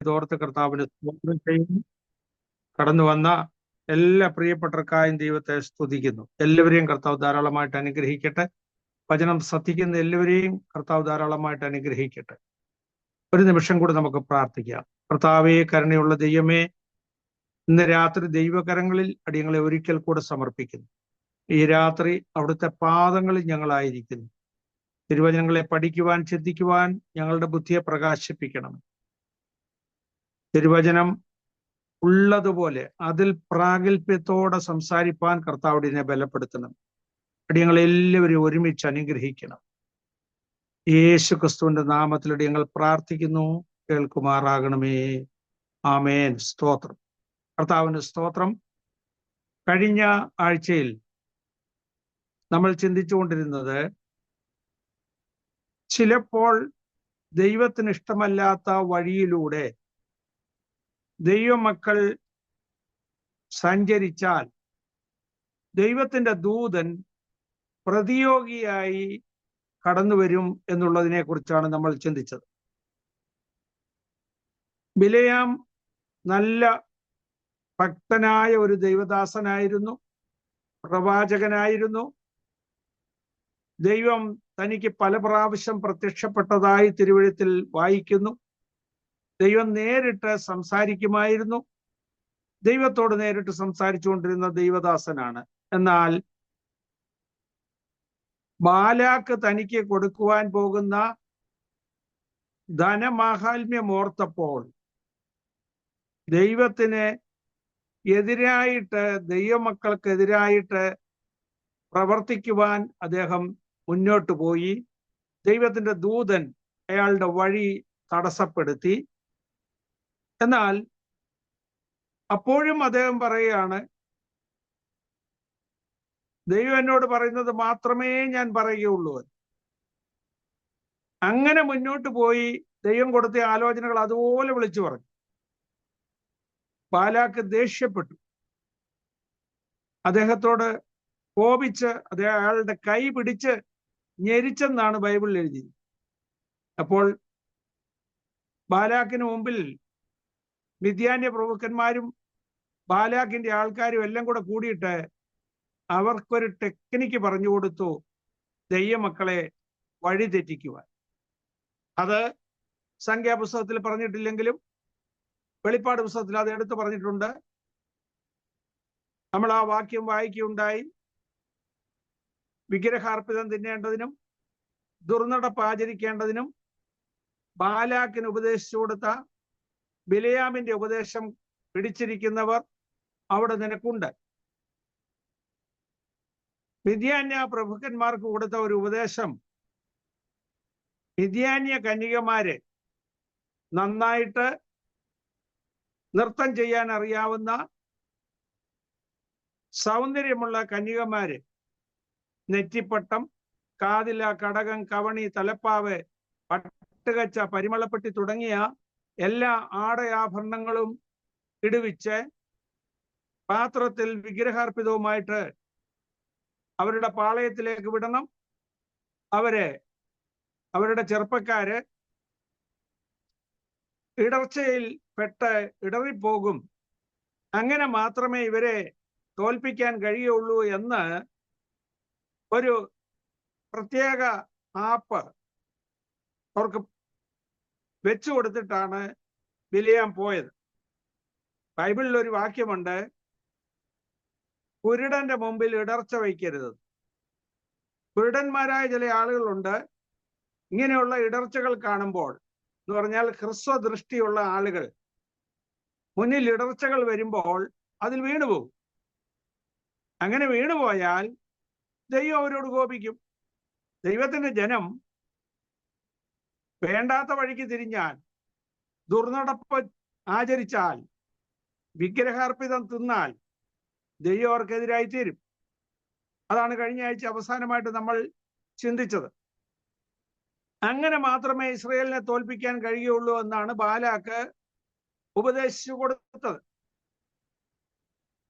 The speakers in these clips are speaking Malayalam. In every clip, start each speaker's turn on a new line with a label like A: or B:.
A: ഓർത്ത് കർത്താവിന് സ്തോത്രം ചെയ്യുന്നു. കടന്നു വന്ന എല്ലാ പ്രിയപ്പെട്ടവർക്കായും ദൈവത്തെ സ്തുതിക്കുന്നു. എല്ലാവരെയും കർത്താവ് ധാരാളമായിട്ട് അനുഗ്രഹിക്കട്ടെ. വചനം ശ്രദ്ധിക്കുന്ന എല്ലാവരെയും കർത്താവ് ധാരാളമായിട്ട് അനുഗ്രഹിക്കട്ടെ. ഒരു നിമിഷം കൂടി നമുക്ക് പ്രാർത്ഥിക്കാം. കർത്താവേ, കരുണയുള്ള ദൈവമേ, ഇന്ന് രാത്രി ദൈവകരങ്ങളിൽ അടിയങ്ങളെ ഒരിക്കൽ കൂടെ സമർപ്പിക്കുന്നു. ഈ രാത്രി അവിടുത്തെ പാദങ്ങളിൽ ഞങ്ങളായിരിക്കുന്നു. തിരുവചനങ്ങളെ പഠിക്കുവാൻ, ചിന്തിക്കുവാൻ ഞങ്ങളുടെ ബുദ്ധിയെ പ്രകാശിപ്പിക്കണം. തിരുവചനം ഉള്ളതുപോലെ അതിൽ പ്രാഗൽഭ്യത്തോടെ സംസാരിപ്പാൻ കർത്താവിനെ ബലപ്പെടുത്തണം. അടിയങ്ങളെല്ലാവരും ഒരുമിച്ച് അനുഗ്രഹിക്കണം. യേശു ക്രിസ്തുവിന്റെ നാമത്തിൽ അടിയങ്ങൾ പ്രാർത്ഥിക്കുന്നു. കേൾക്കുമാറാകണമേ. ആമേൻ. സ്തോത്രം. കർത്താവിന് സ്തോത്രം. കഴിഞ്ഞ ആഴ്ചയിൽ നമ്മൾ ചിന്തിച്ചുകൊണ്ടിരുന്നത് ചിലപ്പോൾ ദൈവത്തിന് ഇഷ്ടമല്ലാത്ത വഴിയിലൂടെ ദൈവമക്കൾ സഞ്ചരിച്ചാൽ ദൈവത്തിന്റെ ദൂതൻ പ്രതിയോഗിയായി കടന്നു വരും എന്നുള്ളതിനെ കുറിച്ചാണ് നമ്മൾ ചിന്തിച്ചത്. ബിലെയാം നല്ല ഭക്തനായ ഒരു ദൈവദാസനായിരുന്നു, പ്രവാചകനായിരുന്നു. ദൈവം തനിക്ക് പല പ്രാവശ്യം പ്രത്യക്ഷപ്പെട്ടതായി തിരുവെഴുത്തിൽ വായിക്കുന്നു. ദൈവം നേരിട്ട് സംസാരിക്കുമായിരുന്നു. ദൈവത്തോട് നേരിട്ട് സംസാരിച്ചുകൊണ്ടിരുന്ന ദൈവദാസനാണ്. എന്നാൽ ബാലാക്ക് തനിക്ക് കൊടുക്കുവാൻ പോകുന്ന ധനമാഹാത്മ്യം ഓർത്തപ്പോൾ ദൈവത്തിന് എതിരായിട്ട്, ദൈവമക്കൾക്കെതിരായിട്ട് പ്രവർത്തിക്കുവാൻ അദ്ദേഹം മുന്നോട്ട് പോയി. ദൈവത്തിന്റെ ദൂതൻ അയാളുടെ വഴി തടസ്സപ്പെടുത്തി. എന്നാൽ അപ്പോഴും അദ്ദേഹം പറയുകയാണ്, ദൈവം എന്നോട് പറയുന്നത് മാത്രമേ ഞാൻ പറയുകയുള്ളൂ. അങ്ങനെ മുന്നോട്ട് പോയി ദൈവം കൊടുത്ത ആലോചനകൾ അതുപോലെ വിളിച്ചു പറഞ്ഞു. ബാലാക്ക് ദേഷ്യപ്പെട്ടു. അദ്ദേഹത്തോട് കോപിച്ച് അയാളുടെ കൈ പിടിച്ച് ഞെരിച്ചെന്നാണ് ബൈബിളിൽ എഴുതിയത്. അപ്പോൾ ബാലാക്കിന് മുമ്പിൽ മിദ്യാന്യ പ്രഭുക്കന്മാരും ബാലാക്കിന്റെ ആൾക്കാരും എല്ലാം കൂടെ കൂടിയിട്ട് അവർക്കൊരു ടെക്നിക്ക് പറഞ്ഞു കൊടുത്തു, ദൈവമക്കളെ വഴിതെറ്റിക്കുവാൻ. അത് സംഖ്യാപുസ്തകത്തിൽ പറഞ്ഞിട്ടില്ലെങ്കിലും വെളിപ്പാട് പുസ്തകത്തിൽ അത് എടുത്തു പറഞ്ഞിട്ടുണ്ട്. നമ്മൾ ആ വാക്യം വായിക്കുകയുണ്ടായി. വിഗ്രഹാർപ്പിതം തിന്നേണ്ടതിനും ദുർനടപ്പ് ആചരിക്കേണ്ടതിനും ബാലാക്കിന് ഉപദേശിച്ചു കൊടുത്ത ബിലെയാമിന്റെ ഉപദേശം പിടിച്ചിരിക്കുന്നവർ അവിടെ നിനക്കുണ്ട്. മിദ്യാന്യ പ്രഭുക്കന്മാർക്ക് കൊടുത്ത ഒരു ഉപദേശം, മിദ്യാന്യ കന്യകമാരെ നന്നായിട്ട് നൃത്തം ചെയ്യാൻ അറിയാവുന്ന സൗന്ദര്യമുള്ള കന്യകമാര്, നെറ്റിപ്പട്ടം, കാതില, കടകം, കവണി, തലപ്പാവ്, പട്ടുകച്ച, പരിമളപ്പെട്ടി തുടങ്ങിയ എല്ലാ ആടയാഭരണങ്ങളും ഇടുവിച്ച് പാത്രത്തിൽ വിഗ്രഹാർപ്പിതവുമായിട്ട് അവരുടെ പാളയത്തിലേക്ക് വിടണം. അവരുടെ ചെറുപ്പക്കാര് ഇടർച്ചയിൽ പെട്ട് ഇടറിപ്പോകും. അങ്ങനെ മാത്രമേ ഇവരെ തോൽപ്പിക്കാൻ കഴിയുള്ളൂ എന്ന് ഒരു പ്രത്യേക ആപ്പ് അവർക്ക് വെച്ചു കൊടുത്തിട്ടാണ് ബിലെയാം പോയത്. ബൈബിളിൽ ഒരു വാക്യമുണ്ട്, കുരുടന്റെ മുമ്പിൽ ഇടർച്ച വയ്ക്കരുത്. കുരുടന്മാരായ ചില ആളുകളുണ്ട്, ഇങ്ങനെയുള്ള ഇടർച്ചകൾ കാണുമ്പോൾ, എന്ന് പറഞ്ഞാൽ ഹ്രസ്വദൃഷ്ടിയുള്ള ആളുകൾ, മുന്നിൽ ഇടർച്ചകൾ വരുമ്പോൾ അതിൽ വീണുപോകും. അങ്ങനെ വീണുപോയാൽ ദൈവം അവരോട് കോപിക്കും. ദൈവത്തിന്റെ ജനം വേണ്ടാത്ത വഴിക്ക് തിരിഞ്ഞാൽ, ദുർനടപ്പ് ആചരിച്ചാൽ, വിഗ്രഹാർപ്പിതം തിന്നാൽ ദൈവം അവർക്കെതിരായി തീരും. അതാണ് കഴിഞ്ഞ ആഴ്ച അവസാനമായിട്ട് നമ്മൾ ചിന്തിച്ചത്. അങ്ങനെ മാത്രമേ ഇസ്രായേലിനെ തോൽപ്പിക്കാൻ കഴിയുള്ളൂ എന്നാണ് ബാലാക്ക് ഉപദേശിച്ചു കൊടുത്തത്.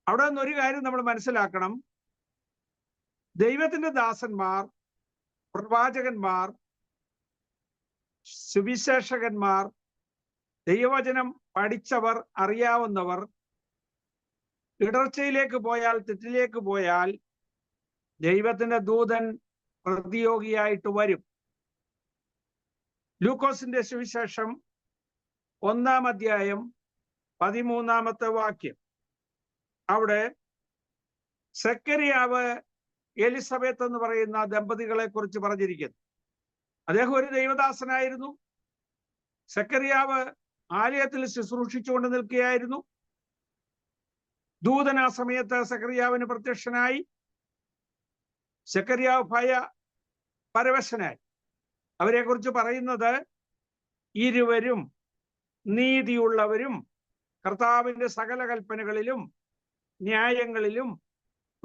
A: അവിടെ നിന്നൊരു കാര്യം നമ്മൾ മനസ്സിലാക്കണം. ദൈവത്തിന്റെ ദാസന്മാർ, പ്രവാചകന്മാർ, സുവിശേഷകന്മാർ ദൈവവചനം പഠിച്ചവർ, അറിയാവുന്നവർ ഇടർച്ചയിലേക്ക് പോയാൽ, തെറ്റിലേക്ക് പോയാൽ ദൈവത്തിന്റെ ദൂതൻ പ്രതിയോഗിയായിട്ട് വരും. ലൂക്കോസിന്റെ സുവിശേഷം 1-ാം അധ്യായം 13-ാമത്തെ വാക്യം. അവിടെ സെക്കറിയാവ് എലിസബത്ത് എന്ന് പറയുന്ന ദമ്പതികളെ കുറിച്ച് പറഞ്ഞിരിക്കുന്നു. അദ്ദേഹം ഒരു ദൈവദാസനായിരുന്നു. സെക്കറിയാവ് ആലയത്തിൽ ശുശ്രൂഷിച്ചുകൊണ്ട് നിൽക്കുകയായിരുന്നു. ദൂതൻ ആ സമയത്ത് സെക്കറിയാവിന് പ്രത്യക്ഷനായി. സെക്കറിയാവ് പരവശനായി. അവരെ കുറിച്ച് പറയുന്നത്, ഇരുവരും നീതിയുള്ളവരും കർത്താവിന്റെ സകല കൽപ്പനകളിലും ന്യായങ്ങളിലും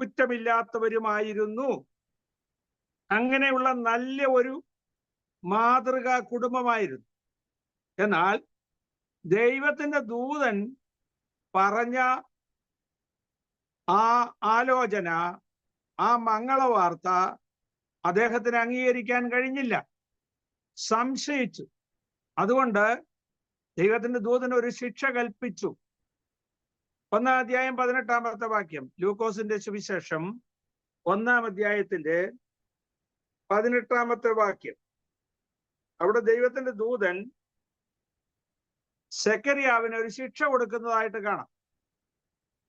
A: കുറ്റമില്ലാത്തവരുമായിരുന്നു. അങ്ങനെയുള്ള നല്ല ഒരു മാതൃകാ കുടുംബമായിരുന്നു. എന്നാൽ ദൈവത്തിന്റെ ദൂതൻ പറഞ്ഞ ആ ആലോചന, ആ മംഗളവാർത്ത അദ്ദേഹത്തിന് അംഗീകരിക്കാൻ കഴിഞ്ഞില്ല. സംശയിച്ചു. അതുകൊണ്ട് ദൈവത്തിന്റെ ദൂതൻ ഒരു ശിക്ഷ കൽപ്പിച്ചു. 1-ാം അധ്യായം 18-ാമത്തെ വാക്യം. ലൂക്കോസിന്റെ സുവിശേഷം 1-ാം അധ്യായത്തിന്റെ 18-ാമത്തെ വാക്യം. അവിടെ ദൈവത്തിന്റെ ദൂതൻ സെക്കറിയാവിന് ഒരു ശിക്ഷ കൊടുക്കുന്നതായിട്ട് കാണാം.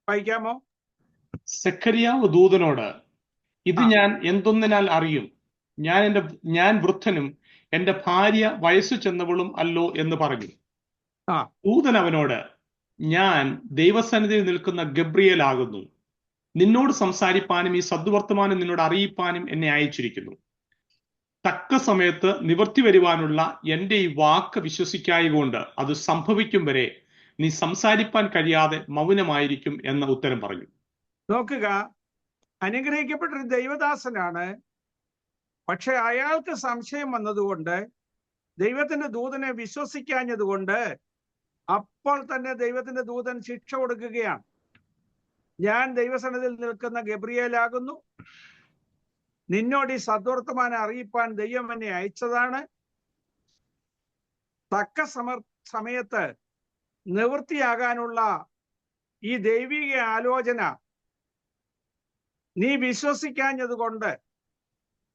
A: വായിക്കാമോ?
B: സെക്കറിയാവ് ദൂതനോട്, ഇത് ഞാൻ എന്തൊന്നിനാൽ അറിയും? ഞാൻ വൃദ്ധനും എന്റെ ഭാര്യ വയസ്സു ചെന്നവളും അല്ലോ എന്ന് പറഞ്ഞു. ദൂതൻ അവനോട്, ഞാൻ ദൈവസന്നിധിയിൽ നിൽക്കുന്ന ഗബ്രിയേൽ ആകുന്നു. നിന്നോട് സംസാരിപ്പാനും ഈ സദ്വർത്തമാനം നിന്നോട് അറിയിപ്പാനും എന്നെ അയച്ചിരിക്കുന്നു. തക്ക സമയത്ത് നിവർത്തി വരുവാനുള്ള എന്റെ ഈ വാക്ക് വിശ്വസിക്കായകൊണ്ട് അത് സംഭവിക്കും വരെ നീ സംസാരിപ്പാൻ കഴിയാതെ മൗനമായിരിക്കും എന്ന ഉത്തരം പറഞ്ഞു.
A: നോക്കുക, അനുഗ്രഹിക്കപ്പെട്ടൊരു ദൈവദാസനാണ്. പക്ഷെ അയാൾക്ക് സംശയം വന്നതുകൊണ്ട്, ദൈവത്തിന്റെ ദൂതനെ വിശ്വസിക്കാഞ്ഞതുകൊണ്ട് അപ്പോൾ തന്നെ ദൈവത്തിന്റെ ദൂതൻ ശിക്ഷ കൊടുക്കുകയാണ്. ഞാൻ ദൈവസന്നിധിയിൽ നിൽക്കുന്ന ഗബ്രിയേലാകുന്നു. നിന്നോട് ഈ സദ്വർത്തമാനം അറിയിപ്പാൻ ദൈവം എന്നെ അയച്ചതാണ്. തക്ക സമയത്ത് നിവൃത്തിയാകാനുള്ള ഈ ദൈവിക ആലോചന നീ വിശ്വസിക്കാഞ്ഞത് കൊണ്ട്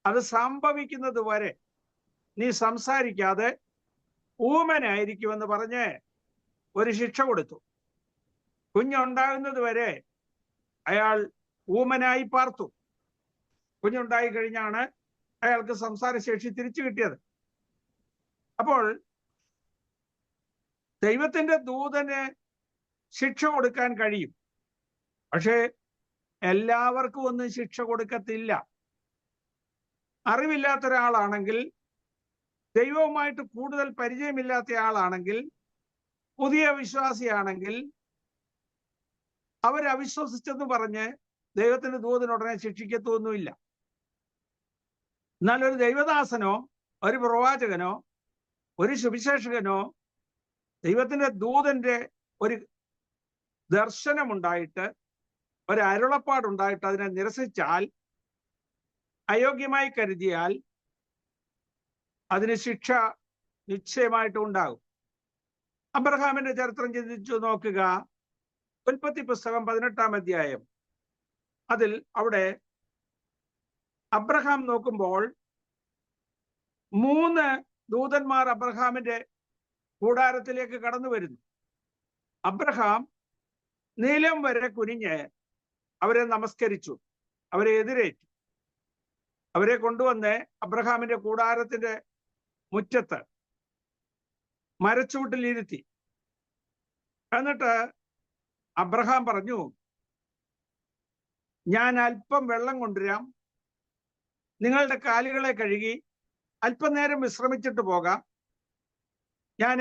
A: അത് സംഭവിക്കുന്നത് വരെ നീ സംസാരിക്കാതെ ഊമനായിരിക്കുമെന്ന് പറഞ്ഞ് ഒരു ശിക്ഷ കൊടുത്തു. കുഞ്ഞുണ്ടാകുന്നത് വരെ അയാൾ ഊമനായി പാർത്തു. കുഞ്ഞുണ്ടായി കഴിഞ്ഞാണ് അയാൾക്ക് സംസാരശേഷി തിരിച്ചു കിട്ടിയത്. അപ്പോൾ ദൈവത്തിന്റെ ദൂതന് ശിക്ഷ കൊടുക്കാൻ കഴിയും. പക്ഷേ എല്ലാവർക്കും ഒന്നും ശിക്ഷ കൊടുക്കത്തില്ല. അറിവില്ലാത്ത ഒരാളാണെങ്കിൽ, ദൈവവുമായിട്ട് കൂടുതൽ പരിചയമില്ലാത്ത ആളാണെങ്കിൽ, പുതിയ വിശ്വാസിയാണെങ്കിൽ അവരവിശ്വസിച്ചെന്ന് പറഞ്ഞ് ദൈവത്തിന്റെ ദൂതനുടനെ ശിക്ഷിക്കത്തൊന്നുമില്ല. എന്നാൽ ഒരു ദൈവദാസനോ ഒരു പ്രവാചകനോ ഒരു സുവിശേഷകനോ ദൈവത്തിന്റെ ദൂതന്റെ ഒരു ദർശനമുണ്ടായിട്ട്, ഒരു അരുളപ്പാടുണ്ടായിട്ട് അതിനെ നിരസിച്ചാൽ, അയോഗ്യമായി കരുതിയാൽ അതിന് ശിക്ഷ നിശ്ചയമായിട്ടും ഉണ്ടാകും. അബ്രഹാമിന്റെ ചരിത്രം ചിന്തിച്ചു നോക്കുക. ഉൽപ്പത്തി പുസ്തകം 18-ാം അധ്യായം. അവിടെ അബ്രഹാം നോക്കുമ്പോൾ 3 ദൂതന്മാർ അബ്രഹാമിന്റെ കൂടാരത്തിലേക്ക് കടന്നു വരുന്നു. അബ്രഹാം നീലം വരെ കുനിഞ്ഞ് അവരെ നമസ്കരിച്ചു, അവരെ എതിരേറ്റു. അവരെ കൊണ്ടുവന്ന് അബ്രഹാമിന്റെ കൂടാരത്തിന്റെ മുറ്റത്ത് മരച്ചൂട്ടിലിരുത്തി. എന്നിട്ട് അബ്രഹാം പറഞ്ഞു, ഞാൻ അല്പം വെള്ളം കൊണ്ടുവരാം, നിങ്ങളുടെ കാലുകളെ കഴുകി അല്പനേരം വിശ്രമിച്ചിട്ട് പോകാം. ഞാൻ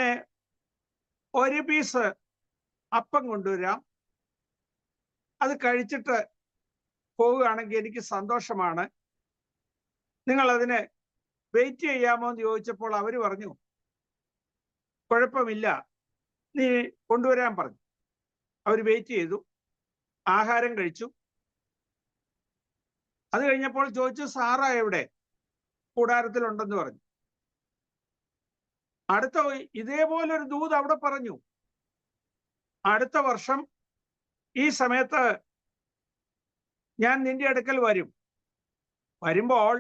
A: ഒരു പീസ് അപ്പം കൊണ്ടുവരാം, അത് കഴിച്ചിട്ട് പോവുകയാണെങ്കിൽ എനിക്ക് സന്തോഷമാണ്. നിങ്ങൾ അതിന് വെയിറ്റ് ചെയ്യാമോ എന്ന് ചോദിച്ചപ്പോൾ അവർ പറഞ്ഞു, കുഴപ്പമില്ല, നീ കൊണ്ടുവരാൻ പറഞ്ഞു. അവർ വെയിറ്റ് ചെയ്തു, ആഹാരം കഴിച്ചു. അത് കഴിഞ്ഞപ്പോൾ ചോദിച്ചു, സാറ എവിടെ? കൂടാരത്തിലുണ്ടെന്ന് പറഞ്ഞു. അടുത്ത ഇതേപോലൊരു ദൂത് അവിടെ പറഞ്ഞു, അടുത്ത വർഷം ഈ സമയത്ത് ഞാൻ നിന്റെ അടുക്കൽ വരും. വരുമ്പോൾ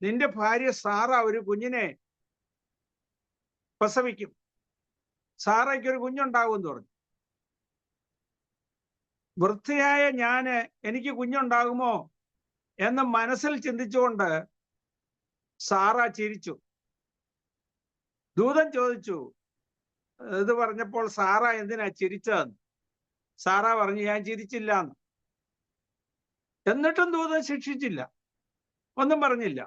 A: നിന്റെ ഭാര്യ സാറ ഒരു കുഞ്ഞിനെ പ്രസവിക്കും. സാറയ്ക്ക് ഒരു കുഞ്ഞുണ്ടാകും എന്ന് പറഞ്ഞു. വൃദ്ധയായ ഞാന് എനിക്ക് കുഞ്ഞുണ്ടാകുമോ എന്ന് മനസ്സിൽ ചിന്തിച്ചുകൊണ്ട് സാറ ചിരിച്ചു. ദൂതൻ ചോദിച്ചു, ഇത് പറഞ്ഞപ്പോൾ സാറ എന്തിനാ ചിരിച്ചതെന്ന്. സാറ പറഞ്ഞു, ഞാൻ ചിരിച്ചില്ല എന്ന്. എന്നിട്ടും ദൂതൻ ശിക്ഷിച്ചില്ല, ഒന്നും പറഞ്ഞില്ല.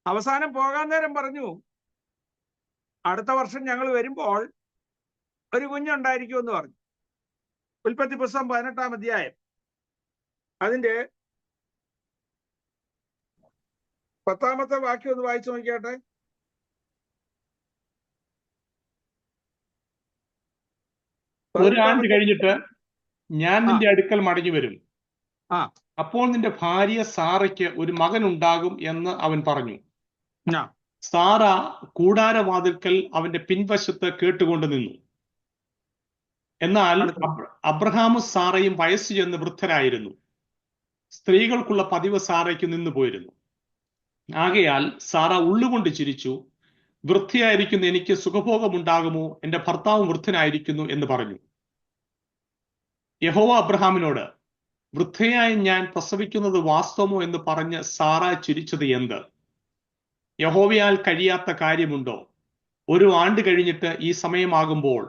A: അവസാനം പോകാൻ നേരം പറഞ്ഞു, അടുത്ത വർഷം ഞങ്ങൾ വരുമ്പോൾ ഒരു കുഞ്ഞുണ്ടായിരിക്കുമെന്ന് പറഞ്ഞു. ഉൽപ്പത്തി പുസ്തകം 18-ാം അധ്യായം അതിന്റെ 10-ാമത്തെ വാക്യം ഒന്ന് വായിച്ചു നോക്കിയാട്ടെ.
B: ഒരാണ്ട് കഴിഞ്ഞിട്ട് ഞാൻ നിന്റെ അടുക്കൽ മടങ്ങി വരും. അപ്പോൾ നിന്റെ ഭാര്യ സാറയ്ക്ക് ഒരു മകൻ ഉണ്ടാകും എന്ന് അവൻ പറഞ്ഞു. സാറ കൂടാരവാതിൽക്കൽ അവന്റെ പിൻവശത്ത് കേട്ടുകൊണ്ട് നിന്നു. എന്നാൽ അബ്രഹാമും സാറയും വയസ്സ് ചെന്ന് വൃദ്ധരായിരുന്നു. സ്ത്രീകൾക്കുള്ള പതിവ് സാറയ്ക്ക് നിന്നു പോയിരുന്നു. ആകയാൽ സാറ ഉള്ളുകൊണ്ട് ചിരിച്ചു, വൃദ്ധയായിരിക്കുന്ന എനിക്ക് സുഖഭോഗമുണ്ടാകുമോ? എന്റെ ഭർത്താവ് വൃദ്ധനായിരിക്കുന്നു എന്ന് പറഞ്ഞു. യഹോവ അബ്രഹാമിനോട്, വൃദ്ധയായ ഞാൻ പ്രസവിക്കുന്നത് വാസ്തവമോ എന്ന് പറഞ്ഞ് സാറ ചിരിച്ചത് എന്ത്? യഹോവയാൽ കഴിയാത്ത കാര്യമുണ്ടോ? ഒരു ആണ്ട് കഴിഞ്ഞിട്ട് ഈ സമയമാകുമ്പോൾ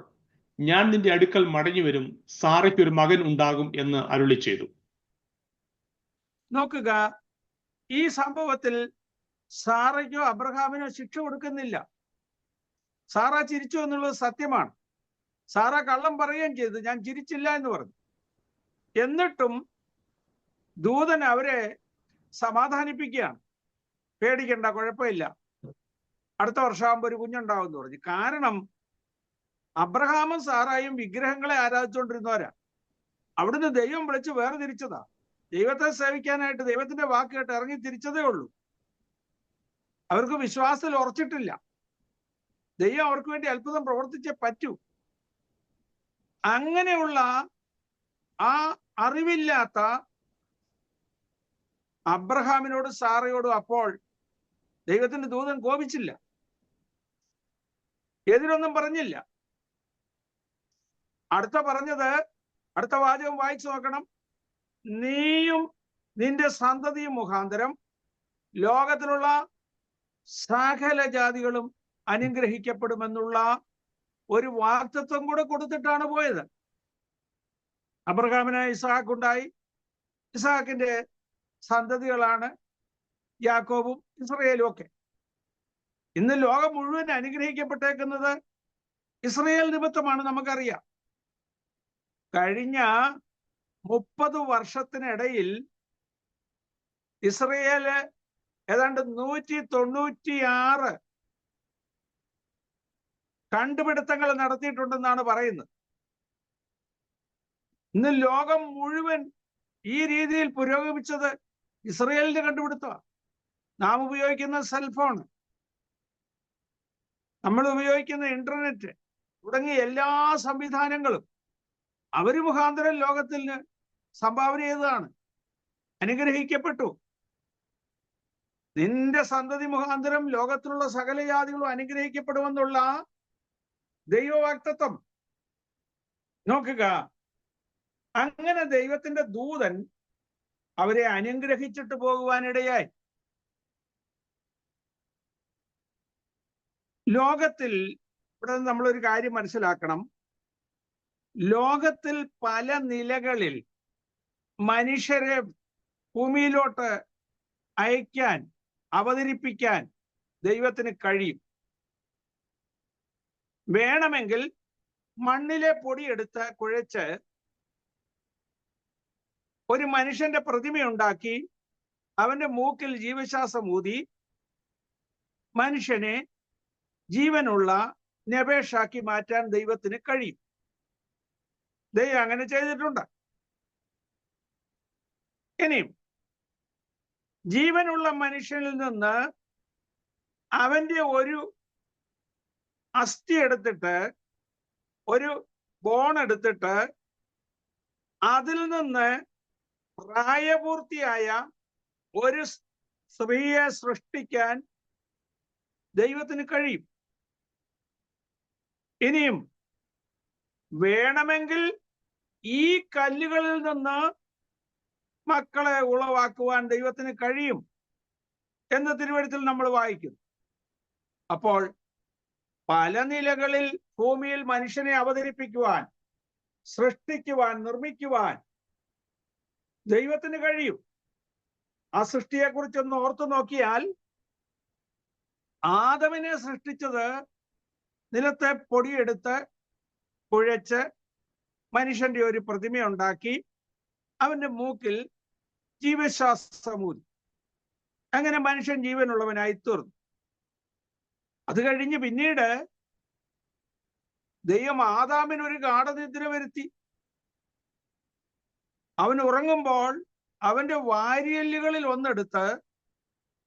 B: ഞാൻ നിന്റെ അടുക്കൽ മടങ്ങി വരും, സാറയ്ക്ക് ഒരു മകൻ ഉണ്ടാകും എന്ന് അരുളി ചെയ്തു.
A: നോക്കുക, ഈ സംഭവത്തിൽ സാറയ്ക്കോ അബ്രഹാമിനോ ശിക്ഷ കൊടുക്കുന്നില്ല. സാറ ചിരിച്ചു എന്നുള്ളത് സത്യമാണ്. സാറ കള്ളം പറയുകയും ചെയ്തു, ഞാൻ ചിരിച്ചില്ല എന്ന് പറഞ്ഞു. എന്നിട്ടും ദൂതൻ അവരെ സമാധാനിപ്പിക്കുകയാണ്. പേടിക്കണ്ട, കുഴപ്പമില്ല, അടുത്ത വർഷമാകുമ്പോൾ ഒരു കുഞ്ഞുണ്ടാവും എന്ന് പറഞ്ഞു. കാരണം അബ്രഹാമും സാറായും വിഗ്രഹങ്ങളെ ആരാധിച്ചുകൊണ്ടിരുന്നവരാ. അവിടുന്ന് ദൈവം വിളിച്ച് വേർതിരിച്ചതാ. ദൈവത്തെ സേവിക്കാനായിട്ട് ദൈവത്തിന്റെ വാക്ക് കേട്ട് ഇറങ്ങി തിരിച്ചതേ ഉള്ളൂ. അവർക്ക് വിശ്വാസത്തിൽ ഉറച്ചിട്ടില്ല. ദൈവം അവർക്ക് വേണ്ടി അത്ഭുതം പ്രവർത്തിച്ചേ പറ്റൂ. അങ്ങനെയുള്ള ആ അറിവില്ലാത്ത അബ്രഹാമിനോട് സാറയോടും അപ്പോൾ ദൈവത്തിന്റെ ദൂതൻ കോപിച്ചില്ല, എതിരൊന്നും പറഞ്ഞില്ല. അടുത്ത വാചകം വായിച്ചു നോക്കണം. നീയും നിന്റെ സന്തതിയും മുഖാന്തരം ലോകത്തിലുള്ള സകല ജാതികളും അനുഗ്രഹിക്കപ്പെടുമെന്നുള്ള ഒരു വാഗ്ദത്വം കൂടെ കൊടുത്തിട്ടാണ് പോയത്. അബ്രഹാമിന് ഇസ്ഹാക്ക് ഉണ്ടായി. ഇസ്ഹാക്കിന്റെ സന്തതികളാണ് യാക്കോബും ഇസ്രയേലും ഒക്കെ. ഇന്ന് ലോകം മുഴുവൻ അനുഗ്രഹിക്കപ്പെട്ടേക്കുന്നത് ഇസ്രയേൽ നിമിത്തമാണ്. നമുക്കറിയാം, കഴിഞ്ഞ 30 വർഷത്തിനിടയിൽ ഇസ്രയേല് ഏതാണ്ട് 196 കണ്ടുപിടുത്തങ്ങൾ നടത്തിയിട്ടുണ്ടെന്നാണ് പറയുന്നത്. ഇന്ന് ലോകം മുഴുവൻ ഈ രീതിയിൽ പുരോഗമിച്ചത് ഇസ്രയേലിന്റെ കണ്ടുപിടുത്തമാണ്. നാം ഉപയോഗിക്കുന്ന സെൽഫോൺ, നമ്മൾ ഉപയോഗിക്കുന്ന ഇന്റർനെറ്റ് തുടങ്ങിയ എല്ലാ സംവിധാനങ്ങളും അവര് മുഖാന്തരം ലോകത്തിന് സംഭാവന ചെയ്തതാണ്, അനുഗ്രഹിക്കപ്പെട്ടു. നിന്റെ സന്തതി മുഖാന്തരം ലോകത്തിലുള്ള സകല ജാതികളും അനുഗ്രഹിക്കപ്പെടുമെന്നുള്ള ദൈവവാഗ്ദത്തം നോക്കുക. അങ്ങനെ ദൈവത്തിന്റെ ദൂതൻ അവരെ അനുഗ്രഹിച്ചിട്ട് പോകുവാനിടയായി. ലോകത്തിൽ ഇവിടെ നമ്മളൊരു കാര്യം മനസ്സിലാക്കണം. ലോകത്തിൽ പല നിലകളിൽ മനുഷ്യരെ ഭൂമിയിലോട്ട് അയക്കാൻ, അവതരിപ്പിക്കാൻ ദൈവത്തിന് കഴിയും. വേണമെങ്കിൽ മണ്ണിലെ പൊടിയെടുത്ത് കുഴച്ച് ഒരു മനുഷ്യന്റെ പ്രതിമയുണ്ടാക്കി അവന്റെ മൂക്കിൽ ജീവശ്വാസം ഊതി മനുഷ്യനെ ജീവനുള്ള നബേഷാക്കി മാറ്റാൻ ദൈവത്തിന് കഴിയും. ദൈവം അങ്ങനെ ചെയ്തിട്ടുണ്ട്. ഇനിയും ജീവനുള്ള മനുഷ്യനിൽ നിന്ന് അവന്റെ ഒരു അസ്ഥി എടുത്തിട്ട്, ഒരു ബോൺ എടുത്തിട്ട് അതിൽ നിന്ന് പ്രായപൂർത്തിയായ ഒരു സ്ത്രീയെ സൃഷ്ടിക്കാൻ ദൈവത്തിന് കഴിയും. ഇനിയും വേണമെങ്കിൽ ഈ കല്ലുകളിൽ നിന്ന് മക്കളെ ഉളവാക്കുവാൻ ദൈവത്തിന് കഴിയും എന്ന് തിരുവെഴുത്തിൽ നമ്മൾ വായിക്കുന്നു. അപ്പോൾ പല നിലകളിൽ ഭൂമിയിൽ മനുഷ്യനെ അവതരിപ്പിക്കുവാൻ, സൃഷ്ടിക്കുവാൻ, നിർമ്മിക്കുവാൻ ദൈവത്തിന് കഴിയും. ആ സൃഷ്ടിയെക്കുറിച്ചൊന്ന് ഓർത്തു നോക്കിയാൽ, ആദമിനെ സൃഷ്ടിച്ചത് നിലത്തെ പൊടിയെടുത്ത് കുഴച്ച് മനുഷ്യന്റെ ഒരു പ്രതിമയുണ്ടാക്കി അവന്റെ മൂക്കിൽ ജീവശ്വാസമൂതി. അങ്ങനെ മനുഷ്യൻ ജീവനുള്ളവനായി തീർന്നു. അത് കഴിഞ്ഞ് പിന്നീട് ദൈവം ആദാമിനൊരു ഗാഢനിദ്ര വരുത്തി. അവൻ ഉറങ്ങുമ്പോൾ അവന്റെ വാരിയെല്ലുകളിൽ ഒന്നെടുത്ത്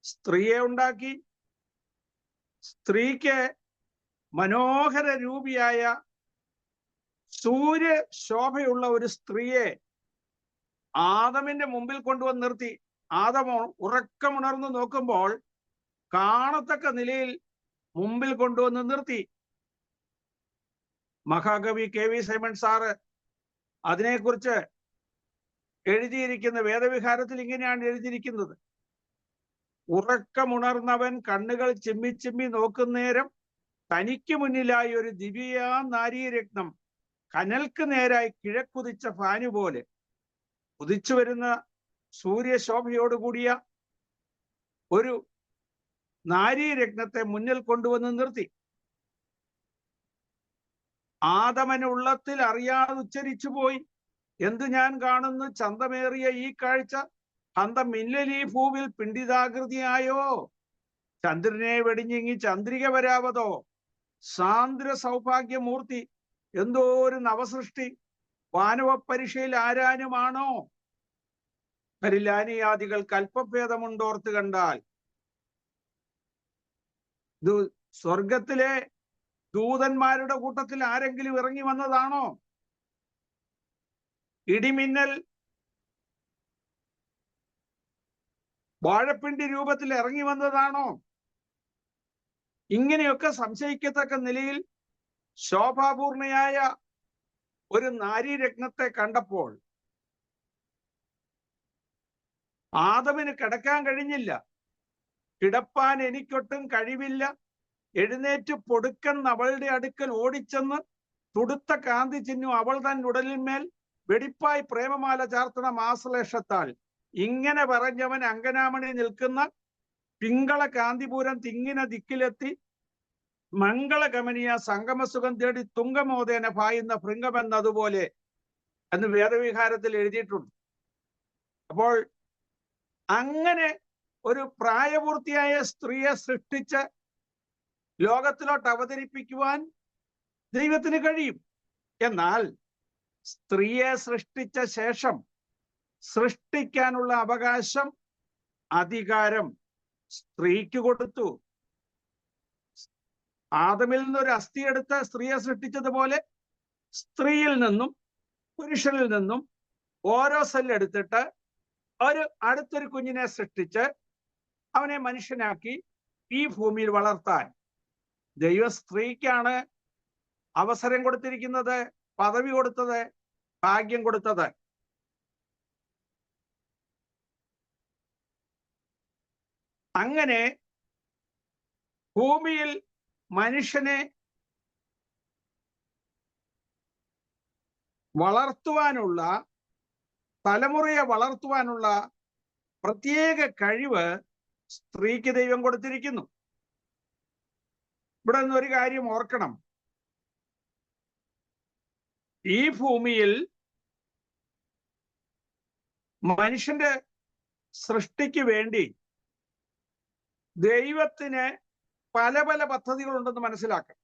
A: സ്ത്രീയെ ഉണ്ടാക്കി. സ്ത്രീക്ക് മനോഹര രൂപിയായ സൂര്യ ശോഭയുള്ള ഒരു സ്ത്രീയെ ആദമിന്റെ മുമ്പിൽ കൊണ്ടുവന്ന് നിർത്തി. ആദം ഉറക്കമുണർന്നു നോക്കുമ്പോൾ കാണത്തക്ക നിലയിൽ മുമ്പിൽ കൊണ്ടുവന്ന് നിർത്തി. മഹാകവി KV സൈമൺ സാറ് അതിനെക്കുറിച്ച് എഴുതിയിരിക്കുന്ന വേദവിഹാരത്തിൽ ഇങ്ങനെയാണ് എഴുതിയിരിക്കുന്നത്: ഉറക്കമുണർന്നവൻ കണ്ണുകൾ ചിമ്മി ചിമ്മി നോക്കുന്നേരം തനിക്ക് മുന്നിലായി ഒരു ദിവ്യ നാരീരത്നം കനൽക്ക് നേരായി കിഴക്കുതിച്ച ഫാനു പോലെ ഉദിച്ചു വരുന്ന സൂര്യശോഭയോടുകൂടിയ ഒരു നാരീരത്നത്തെ മുന്നിൽ കൊണ്ടുവന്ന് നിർത്തി. ആദമൻ ഉള്ളത്തിൽ അറിയാതെ ഉച്ചരിച്ചു പോയി, എന്തു ഞാൻ കാണുന്നു ചന്തമേറിയ ഈ കാഴ്ച, അന്തം മിന്നലീ ഭൂവിൽ പിണ്ടിതാകൃതിയായോ, ചന്ദ്രനെ വെടിഞ്ഞിങ്ങി ചന്ദ്രിക വരാവതോ, സാന്ദ്ര സൗഭാഗ്യമൂർത്തി, എന്തോ ഒരു നവസൃഷ്ടി, വാനവ പരീക്ഷയിൽ ആരാനുമാണോ, പരിലാനിയാദികൾ കൽപ്പഭേദമുണ്ടോർത്ത് കണ്ടാൽ. സ്വർഗത്തിലെ ദൂതന്മാരുടെ കൂട്ടത്തിൽ ആരെങ്കിലും ഇറങ്ങി വന്നതാണോ? ഇടിമിന്നൽ വാഴപ്പിണ്ടി രൂപത്തിൽ ഇറങ്ങി വന്നതാണോ? ഇങ്ങനെയൊക്കെ സംശയിക്കത്തക്ക നിലയിൽ ശോഭാപൂർണയായ ഒരു നാരീരത്നത്തെ കണ്ടപ്പോൾ ആദമിന് കിടക്കാൻ കഴിഞ്ഞില്ല. കിടപ്പാൻ എനിക്കൊട്ടും കഴിവില്ല. എഴുന്നേറ്റ് പൊടുക്കെന്ന് അവളുടെ അടുക്കൽ ഓടിച്ചെന്ന് തുടുത്ത കാന്തി ചിഹ്നം അവൾ തൻ ഉടലിന്മേൽ വെടിപ്പായി പ്രേമമാല ചാർത്തണ മാസലേഷത്താൽ ഇങ്ങനെ പറഞ്ഞവൻ അങ്കനാമണി നിൽക്കുന്ന പിങ്കള കാന്തിപൂരം തിങ്ങിന ദിക്കിലെത്തി മംഗളഗമനീയ സംഗമസുഖം തേടി തുങ്കമോദേന പായുന്ന ഭൃംഗമെന്നതുപോലെ എന്ന് വേദവിഹാരത്തിൽ എഴുതിയിട്ടുണ്ട്. അപ്പോൾ അങ്ങനെ ഒരു പ്രായപൂർത്തിയായ സ്ത്രീയെ സൃഷ്ടിച്ച് ലോകത്തിലോട്ട് അവതരിപ്പിക്കുവാൻ ദൈവത്തിന് കഴിയും. എന്നാൽ സ്ത്രീയെ സൃഷ്ടിച്ച ശേഷം സൃഷ്ടിക്കാനുള്ള അവകാശം, അധികാരം സ്ത്രീക്ക് കൊടുത്തു. ആദമിൽ നിന്നൊരു അസ്ഥി എടുത്ത് സ്ത്രീയെ സൃഷ്ടിച്ചതുപോലെ സ്ത്രീയിൽ നിന്നും പുരുഷനിൽ നിന്നും ഓരോ സെല്ലെടുത്തിട്ട് അടുത്തൊരു കുഞ്ഞിനെ സൃഷ്ടിച്ച് അവനെ മനുഷ്യനാക്കി ഈ ഭൂമിയിൽ വളർത്താൻ ദൈവ സ്ത്രീക്കാണ് അവസരം കൊടുത്തിരിക്കുന്നത്, പദവി കൊടുത്തത്, ഭാഗ്യം കൊടുത്തത്. അങ്ങനെ ഭൂമിയിൽ മനുഷ്യനെ വളർത്തുവാനുള്ള, തലമുറയെ വളർത്തുവാനുള്ള പ്രത്യേക കഴിവ് സ്ത്രീക്ക് ദൈവം കൊടുത്തിരിക്കുന്നു. ഇവിടെ നിന്നൊരു കാര്യം ഓർക്കണം. ഈ ഭൂമിയിൽ മനുഷ്യന്റെ സൃഷ്ടിക്ക് വേണ്ടി ദൈവത്തിന് പല പല പദ്ധതികളുണ്ടെന്ന് മനസ്സിലാക്കണം.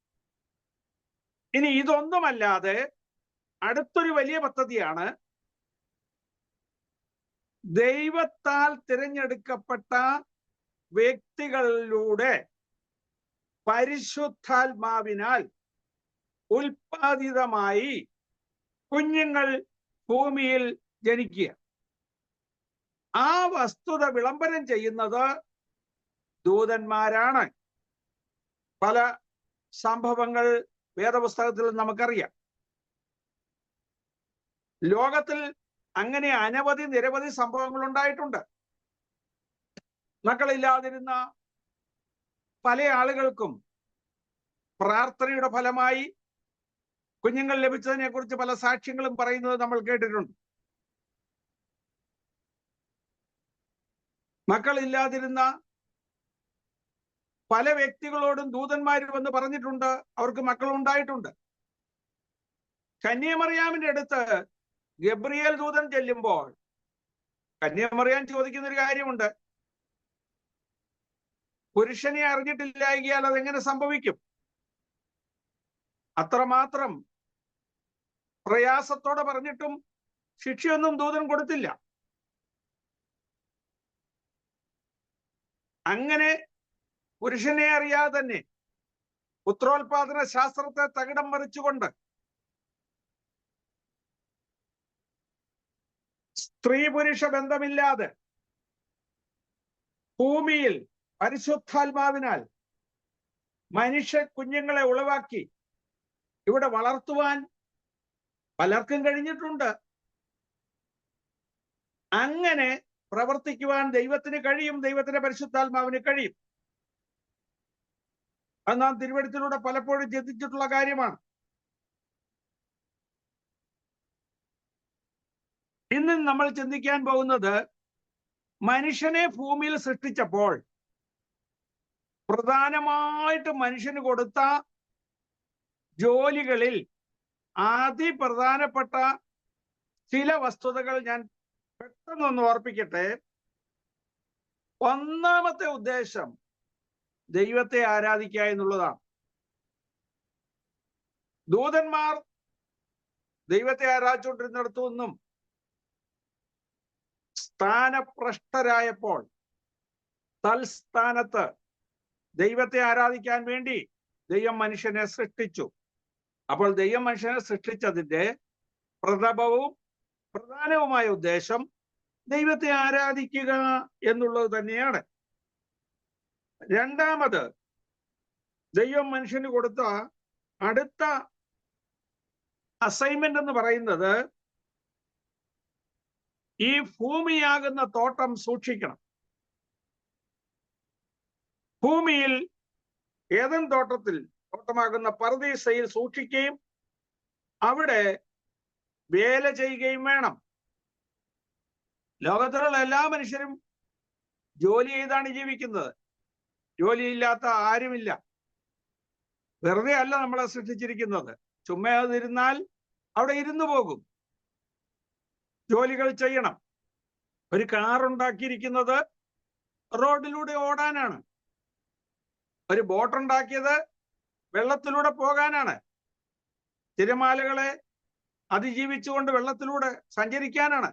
A: ഇനി ഇതൊന്നുമല്ലാതെ അടുത്തൊരു വലിയ പദ്ധതിയാണ് ദൈവത്താൽ തിരഞ്ഞെടുക്കപ്പെട്ട വ്യക്തികളിലൂടെ പരിശുദ്ധാത്മാവിനാൽ ഉൽപാദിതമായി കുഞ്ഞുങ്ങൾ ഭൂമിയിൽ ജനിക്കുക. ആ വസ്തുത വിളംബരം ചെയ്യുന്നത് ദൂതന്മാരാണ്. പല സംഭവങ്ങൾ വേദപുസ്തകത്തിൽ നമുക്കറിയാം. ലോകത്തിൽ അങ്ങനെ അനവധി നിരവധി സംഭവങ്ങൾ ഉണ്ടായിട്ടുണ്ട്. മക്കളില്ലാതിരുന്ന പല ആളുകൾക്കും പ്രാർത്ഥനയുടെ ഫലമായി കുഞ്ഞുങ്ങൾ ലഭിച്ചതിനെ കുറിച്ച് പല സാക്ഷ്യങ്ങളും പറയുന്നത് നമ്മൾ കേട്ടിട്ടുണ്ട്. മക്കളില്ലാതിരുന്ന പല വ്യക്തികളോടും ദൂതന്മാർ വന്ന് പറഞ്ഞിട്ടുണ്ട് അവർക്ക് മക്കൾ ഉണ്ടായിട്ടുണ്ട്. കന്യാമറിയാമിന്റെ അടുത്ത് ഗബ്രിയേൽ ദൂതൻ ചെല്ലുമ്പോൾ കന്യാമറിയാൻ ചോദിക്കുന്ന ഒരു കാര്യമുണ്ട്, പുരുഷനെ അറിഞ്ഞിട്ടില്ലായെങ്കിൽ അതെങ്ങനെ സംഭവിക്കും? അത്രമാത്രം പ്രയാസത്തോടെ പറഞ്ഞിട്ടും ശിക്ഷയൊന്നും ദൂതൻ കൊടുത്തില്ല. അങ്ങനെ പുരുഷനെ അറിയാതെ തന്നെ പുത്രോത്പാദന ശാസ്ത്രത്തെ തകിടം മറിച്ചുകൊണ്ട് സ്ത്രീ പുരുഷ ബന്ധമില്ലാതെ ഭൂമിയിൽ പരിശുദ്ധാത്മാവിനാൽ മനുഷ്യ കുഞ്ഞുങ്ങളെ ഉളവാക്കി ഇവിടെ വളർത്തുവാൻ പലർക്കും കഴിഞ്ഞിട്ടുണ്ട്. അങ്ങനെ പ്രവർത്തിക്കുവാൻ ദൈവത്തിന് കഴിയും, ദൈവത്തിന്റെ പരിശുദ്ധാത്മാവിന് കഴിയും. അത് നാം തിരുവെഴുത്തിലൂടെ പലപ്പോഴും ചിന്തിച്ചിട്ടുള്ള കാര്യമാണ്. ഇന്ന് നമ്മൾ ചിന്തിക്കാൻ പോകുന്നത്, മനുഷ്യനെ ഭൂമിയിൽ സൃഷ്ടിച്ചപ്പോൾ പ്രധാനമായിട്ട് മനുഷ്യന് കൊടുത്ത ജോലികളിൽ അതിപ്രധാനപ്പെട്ട ചില വസ്തുതകൾ ഞാൻ പെട്ടെന്നൊന്ന് ഓർപ്പിക്കട്ടെ. ഒന്നാമത്തെ ഉദ്ദേശം ദൈവത്തെ ആരാധിക്കുക എന്നുള്ളതാണ്. ദൂതന്മാർ ദൈവത്തെ ആരാധിച്ചുകൊണ്ടിരുന്നിടത്തു നിന്നും സ്ഥാനഭ്രഷ്ടരായപ്പോൾ തൽസ്ഥാനത്ത് ദൈവത്തെ ആരാധിക്കാൻ വേണ്ടി ദൈവം മനുഷ്യനെ സൃഷ്ടിച്ചു. അപ്പോൾ ദൈവം മനുഷ്യനെ സൃഷ്ടിച്ചതിന്റെ പ്രധാനവുമായ ഉദ്ദേശം ദൈവത്തെ ആരാധിക്കുക എന്നുള്ളത് തന്നെയാണ്. രണ്ടാമത്, ദൈവം മനുഷ്യന് കൊടുത്ത അടുത്ത അസൈൻമെന്റ് എന്ന് പറയുന്നത് ഈ ഭൂമിയാകുന്ന തോട്ടം സൂക്ഷിക്കണം. ഭൂമിയിൽ ഏദൻ തോട്ടമാകുന്ന പർദീസയിൽ സൂക്ഷിക്കുകയും അവിടെ വേല ചെയ്യുകയും വേണം. ലോകത്തിലുള്ള എല്ലാ മനുഷ്യരും ജോലി ചെയ്താണ് ജീവിക്കുന്നത്. ജോലിയില്ലാത്ത ആരുമില്ല. വെറുതെ അല്ല നമ്മളെ സൃഷ്ടിച്ചിരിക്കുന്നത്. ചുമ്മാ അതിരുന്നാൽ അവിടെ ഇരുന്നു പോകും. ജോലികൾ ചെയ്യണം. ഒരു കാർ ഉണ്ടാക്കിയിരിക്കുന്നത് റോഡിലൂടെ ഓടാനാണ്. ഒരു ബോട്ട് ഉണ്ടാക്കിയത് വെള്ളത്തിലൂടെ പോകാനാണ്. തിരമാലകളെ അതിജീവിച്ചുകൊണ്ട് വെള്ളത്തിലൂടെ സഞ്ചരിക്കാനാണ്.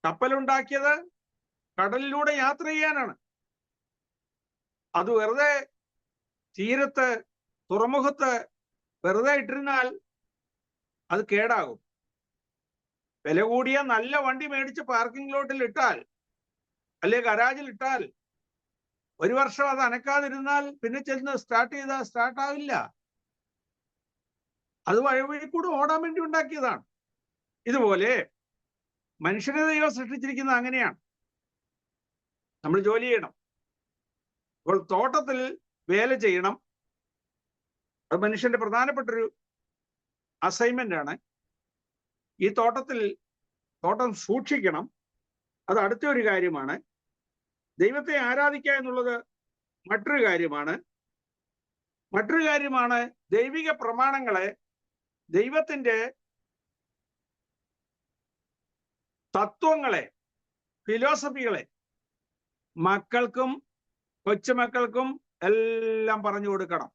A: കപ്പലുണ്ടാക്കിയത് കടലിലൂടെ യാത്ര ചെയ്യാനാണ്. അത് വെറുതെ തീരത്ത് തുറമുഖത്ത് വെറുതെ ഇട്ടിരുന്നാൽ അത് കേടാകും. വില കൂടിയ നല്ല വണ്ടി മേടിച്ച് പാർക്കിംഗ് ലോട്ടിൽ ഇട്ടാൽ അല്ലെ ഗരാജിൽ ഇട്ടാൽ ഒരു വർഷം അത് അനക്കാതിരുന്നാൽ പിന്നെ ചെന്ന് സ്റ്റാർട്ടാവില്ല. അത് വഴി കൂടെ ഓടാൻ വേണ്ടി ഉണ്ടാക്കിയതാണ്. ഇതുപോലെ മനുഷ്യനെ ദൈവം സൃഷ്ടിച്ചിരിക്കുന്നത് അങ്ങനെയാണ്. നമ്മൾ ജോലി ചെയ്യണം. അപ്പോൾ തോട്ടത്തിൽ വേല ചെയ്യണം. അത് മനുഷ്യന്റെ പ്രധാനപ്പെട്ടൊരു അസൈൻമെന്റ് ആണ്. ഈ തോട്ടം സൂക്ഷിക്കണം. അത് അടുത്ത ഒരു കാര്യമാണ്. ദൈവത്തെ ആരാധിക്കുക എന്നുള്ളത് മറ്റൊരു കാര്യമാണ്. ദൈവിക പ്രമാണങ്ങളെ, ദൈവത്തിന്റെ തത്വങ്ങളെ, ഫിലോസഫികളെ മക്കൾക്കും കൊച്ചുമക്കൾക്കും എല്ലാം പറഞ്ഞു കൊടുക്കണം,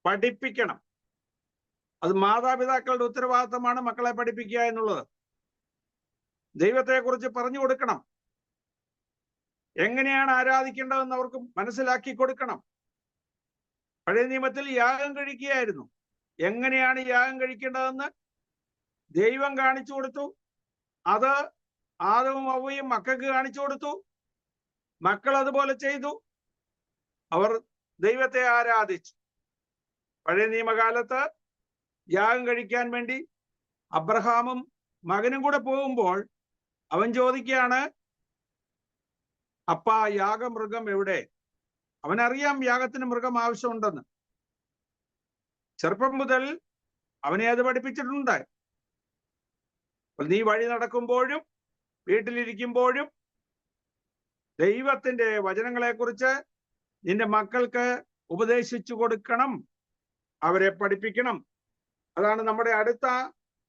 A: പഠിപ്പിക്കണം. അത് മാതാപിതാക്കളുടെ ഉത്തരവാദിത്തമാണ് മക്കളെ പഠിപ്പിക്കുക എന്നുള്ളത്. ദൈവത്തെക്കുറിച്ച് പറഞ്ഞു കൊടുക്കണം. എങ്ങനെയാണ് ആരാധിക്കേണ്ടതെന്ന് അവർക്ക് മനസ്സിലാക്കി കൊടുക്കണം. പഴയ നിയമത്തിൽ യാഗം കഴിക്കുകയായിരുന്നു. എങ്ങനെയാണ് യാഗം കഴിക്കേണ്ടതെന്ന് ദൈവം കാണിച്ചു കൊടുത്തു. അത് ആദവും ഹവ്വയും മക്കൾക്ക് കാണിച്ചു കൊടുത്തു. മക്കൾ അതുപോലെ ചെയ്തു. അവർ ദൈവത്തെ ആരാധിച്ചു. പഴയ നിയമകാലത്ത് യാഗം കഴിക്കാൻ വേണ്ടി അബ്രഹാമും മകനും കൂടെ പോകുമ്പോൾ അവൻ ചോദിക്കുകയാണ്, അപ്പാ യാഗമൃഗം എവിടെ? അവനറിയാം യാഗത്തിന് മൃഗം ആവശ്യമുണ്ടെന്ന്. ചെറുപ്പം മുതൽ അവനെ അത് പഠിപ്പിച്ചിട്ടുണ്ട്. നീ വഴി നടക്കുമ്പോഴും വീട്ടിലിരിക്കുമ്പോഴും ദൈവത്തിന്റെ വചനങ്ങളെക്കുറിച്ച് നിന്റെ മക്കൾക്ക് ഉപദേശിച്ചു കൊടുക്കണം, അവരെ പഠിപ്പിക്കണം. അതാണ് നമ്മുടെ അടുത്ത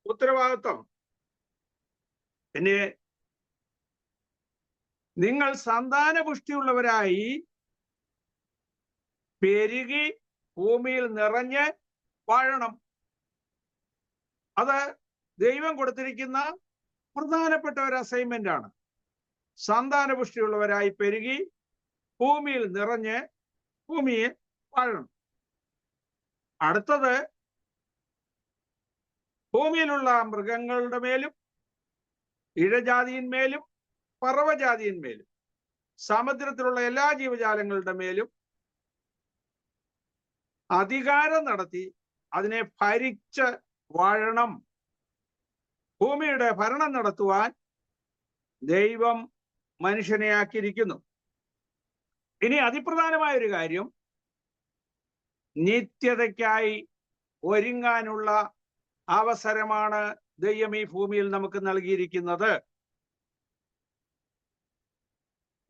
A: ഉത്തരവാദിത്വം. പിന്നെ നിങ്ങൾ സന്താനപുഷ്ടിയുള്ളവരായി പെരുകി ഭൂമിയിൽ നിറഞ്ഞ് വാഴണം. അത് ദൈവം കൊടുത്തിരിക്കുന്ന പ്രധാനപ്പെട്ട ഒരു അസൈൻമെന്റ് ആണ്. സന്താനപുഷ്ടിയുള്ളവരായി പെരുകി ഭൂമിയിൽ നിറഞ്ഞ് ഭൂമിയെ വാഴണം. അടുത്തത് ഭൂമിയിലുള്ള മൃഗങ്ങളുടെ മേലും ഇഴജാതിയിന്മേലും പറവജാതിയിന്മേലും സമുദ്രത്തിലുള്ള എല്ലാ ജീവജാലങ്ങളുടെ മേലും അധികാരം നടത്തി അതിനെ ഭരിച്ച് വാഴണം. ഭൂമിയുടെ ഭരണം നടത്തുവാൻ ദൈവം മനുഷ്യനെ ആക്കിയിരിക്കുന്നു. ഇനി അതിപ്രധാനമായ ഒരു കാര്യം, നിത്യതയ്ക്കായി ഒരുങ്ങാനുള്ള അവസരമാണ് ദൈവം ഈ ഭൂമിയിൽ നമുക്ക് നൽകിയിരിക്കുന്നത്.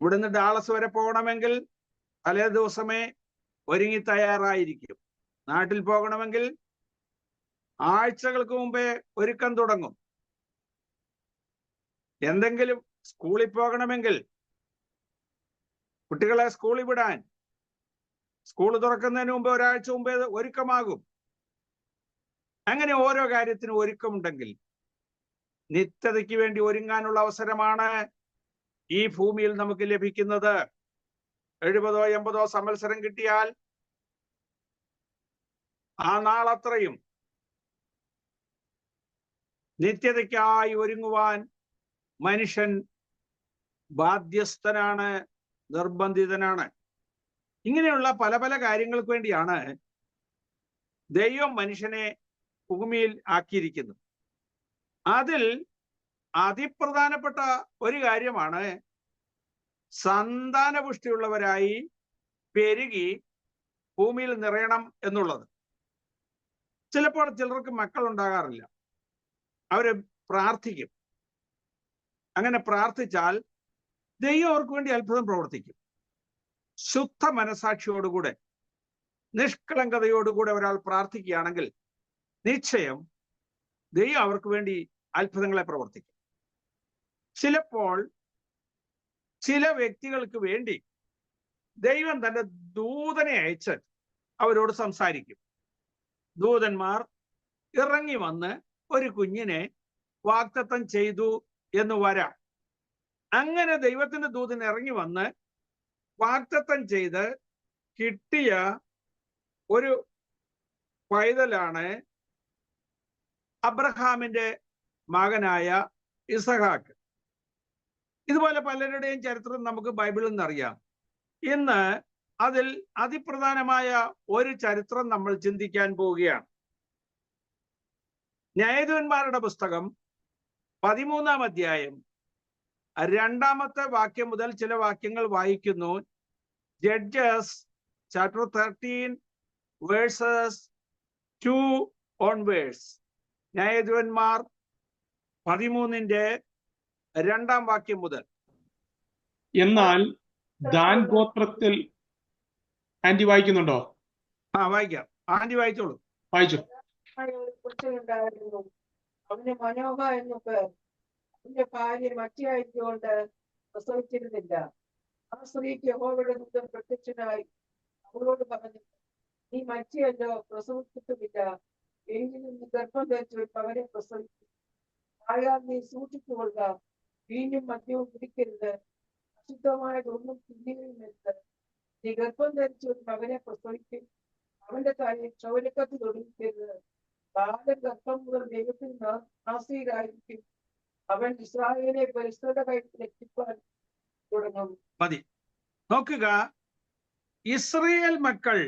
A: ഇവിടുന്ന് ഡാളസ് വരെ പോകണമെങ്കിൽ തലേ ദിവസമേ ഒരുങ്ങി തയ്യാറായിരിക്കും. നാട്ടിൽ പോകണമെങ്കിൽ ആഴ്ചകൾക്ക് മുമ്പേ ഒരുക്കം തുടങ്ങും. എന്തെങ്കിലും സ്കൂളിൽ പോകണമെങ്കിൽ കുട്ടികളെ സ്കൂളിൽ വിടാൻ സ്കൂൾ തുറക്കുന്നതിന് മുമ്പ് ഒരാഴ്ച മുമ്പേ ഒരുക്കമാകും. അങ്ങനെ ഓരോ കാര്യത്തിനും ഒരുക്കമുണ്ടെങ്കിൽ നിത്യതയ്ക്ക് വേണ്ടി ഒരുങ്ങാനുള്ള അവസരമാണ് ഈ ഭൂമിയിൽ നമുക്ക് ലഭിക്കുന്നത്. 70 80 സംവത്സരം കിട്ടിയാൽ ആ നാളത്രയും നിത്യതയ്ക്കായി ഒരുങ്ങുവാൻ മനുഷ്യൻ ബാധ്യസ്ഥനാണ്, നിർബന്ധിതനാണ്. ഇങ്ങനെയുള്ള പല പല കാര്യങ്ങൾക്ക് വേണ്ടിയാണ് ദൈവം മനുഷ്യനെ ഭൂമിയിൽ ആക്കിയിരിക്കുന്നത്. അതിൽ അതിപ്രധാനപ്പെട്ട ഒരു കാര്യമാണ് സന്താനപുഷ്ടിയുള്ളവരായി പെരുകി ഭൂമിയിൽ നിറയണം എന്നുള്ളത്. ചിലപ്പോൾ ചിലർക്ക് മക്കൾ ഉണ്ടാകാറില്ല. അവര് പ്രാർത്ഥിക്കും. അങ്ങനെ പ്രാർത്ഥിച്ചാൽ ദൈവം അവർക്ക് വേണ്ടി അത്ഭുതം പ്രവർത്തിക്കും. ശുദ്ധ മനസാക്ഷിയോടുകൂടെ നിഷ്കളങ്കതയോടുകൂടെ ഒരാൾ പ്രാർത്ഥിക്കുകയാണെങ്കിൽ നിശ്ചയം ദൈവം അവർക്ക് വേണ്ടി അത്ഭുതങ്ങളെ പ്രവർത്തിക്കും. ചിലപ്പോൾ ചില വ്യക്തികൾക്ക് വേണ്ടി ദൈവം തന്റെ ദൂതനെ അയച്ച് അവരോട് സംസാരിക്കും. ദൂതന്മാർ ഇറങ്ങി വന്ന് ഒരു കുഞ്ഞിനെ വാഗ്ദത്തം ചെയ്തു എന്ന് വരാം. അങ്ങനെ ദൈവത്തിന്റെ ദൂതൻ ഇറങ്ങി വന്ന് വാഗ്ദത്തം ചെയ്ത് കിട്ടിയ ഒരു പൈതലാണ് അബ്രഹാമിന്റെ മകനായ ഇസഹാക്ക്. ഇതുപോലെ പലരുടെയും ചരിത്രം നമുക്ക് ബൈബിളിൽ നിന്ന് അറിയാം. ഇന്ന് അതിൽ അതിപ്രധാനമായ ഒരു ചരിത്രം നമ്മൾ ചിന്തിക്കാൻ പോവുകയാണ്. ന്യായാധിപന്മാരുടെ പുസ്തകം 13-ാം അധ്യായം 2-ാമത്തെ വാക്യം മുതൽ ചില വാക്യങ്ങൾ വായിക്കുന്നു. Judges chapter 13 versus 2 onwards. ന്യായാധിപന്മാർ 13-ന്റെ 2-ാം വാക്യം മുതൽ.
B: എന്നാൽ ദാൻ ഗോത്രത്തിൽ, ആന്റി വായിക്കുന്നുണ്ടോ?
A: വായിക്കാം. ആന്റി വായിച്ചോളൂ.
B: വായിച്ചു.
C: അവന് മനോഹ എന്നു പേർ. അവന്റെ ഭാര്യ മറ്റിയായതുകൊണ്ട് പ്രസവിച്ചിരുന്നില്ല. ആ സ്ത്രീക്ക് യഹോവയുടെ ദൂതൻ പ്രത്യക്ഷനായി അവളോട് പറഞ്ഞു, നീ മറ്റിയല്ലോ, പ്രസവിച്ചിട്ടുമില്ല. എങ്കിലും നീ ഗർഭം ധരിച്ച് ഒരു മകനെ പ്രസവിക്കും. ആയാൽ നീ സൂക്ഷിച്ചുകൊള്ളുക, വീഞ്ഞും മദ്യവും കുടിക്കരുത്, അശുദ്ധമായതൊന്നും തിന്നുകയുമരുത്. നീ ഗർഭം ധരിച്ച് ഒരു മകനെ പ്രസവിക്കും. അവന്റെ കാര്യം ക്ഷൗരക്കത്ത് തൊടുക്കരുത്. ബാലൻ ഗർഭം മുതൽ ദൈവത്തിൽ നാസീരായിരിക്കും. അവൻ ഇസ്രായേലിനെ പരിസ്ഥിതിയുടെ കയ്യിൽ എത്തിപ്പാൻ തുടങ്ങും.
A: മതി. നോക്കുക, ഇസ്രായേൽ മക്കൾ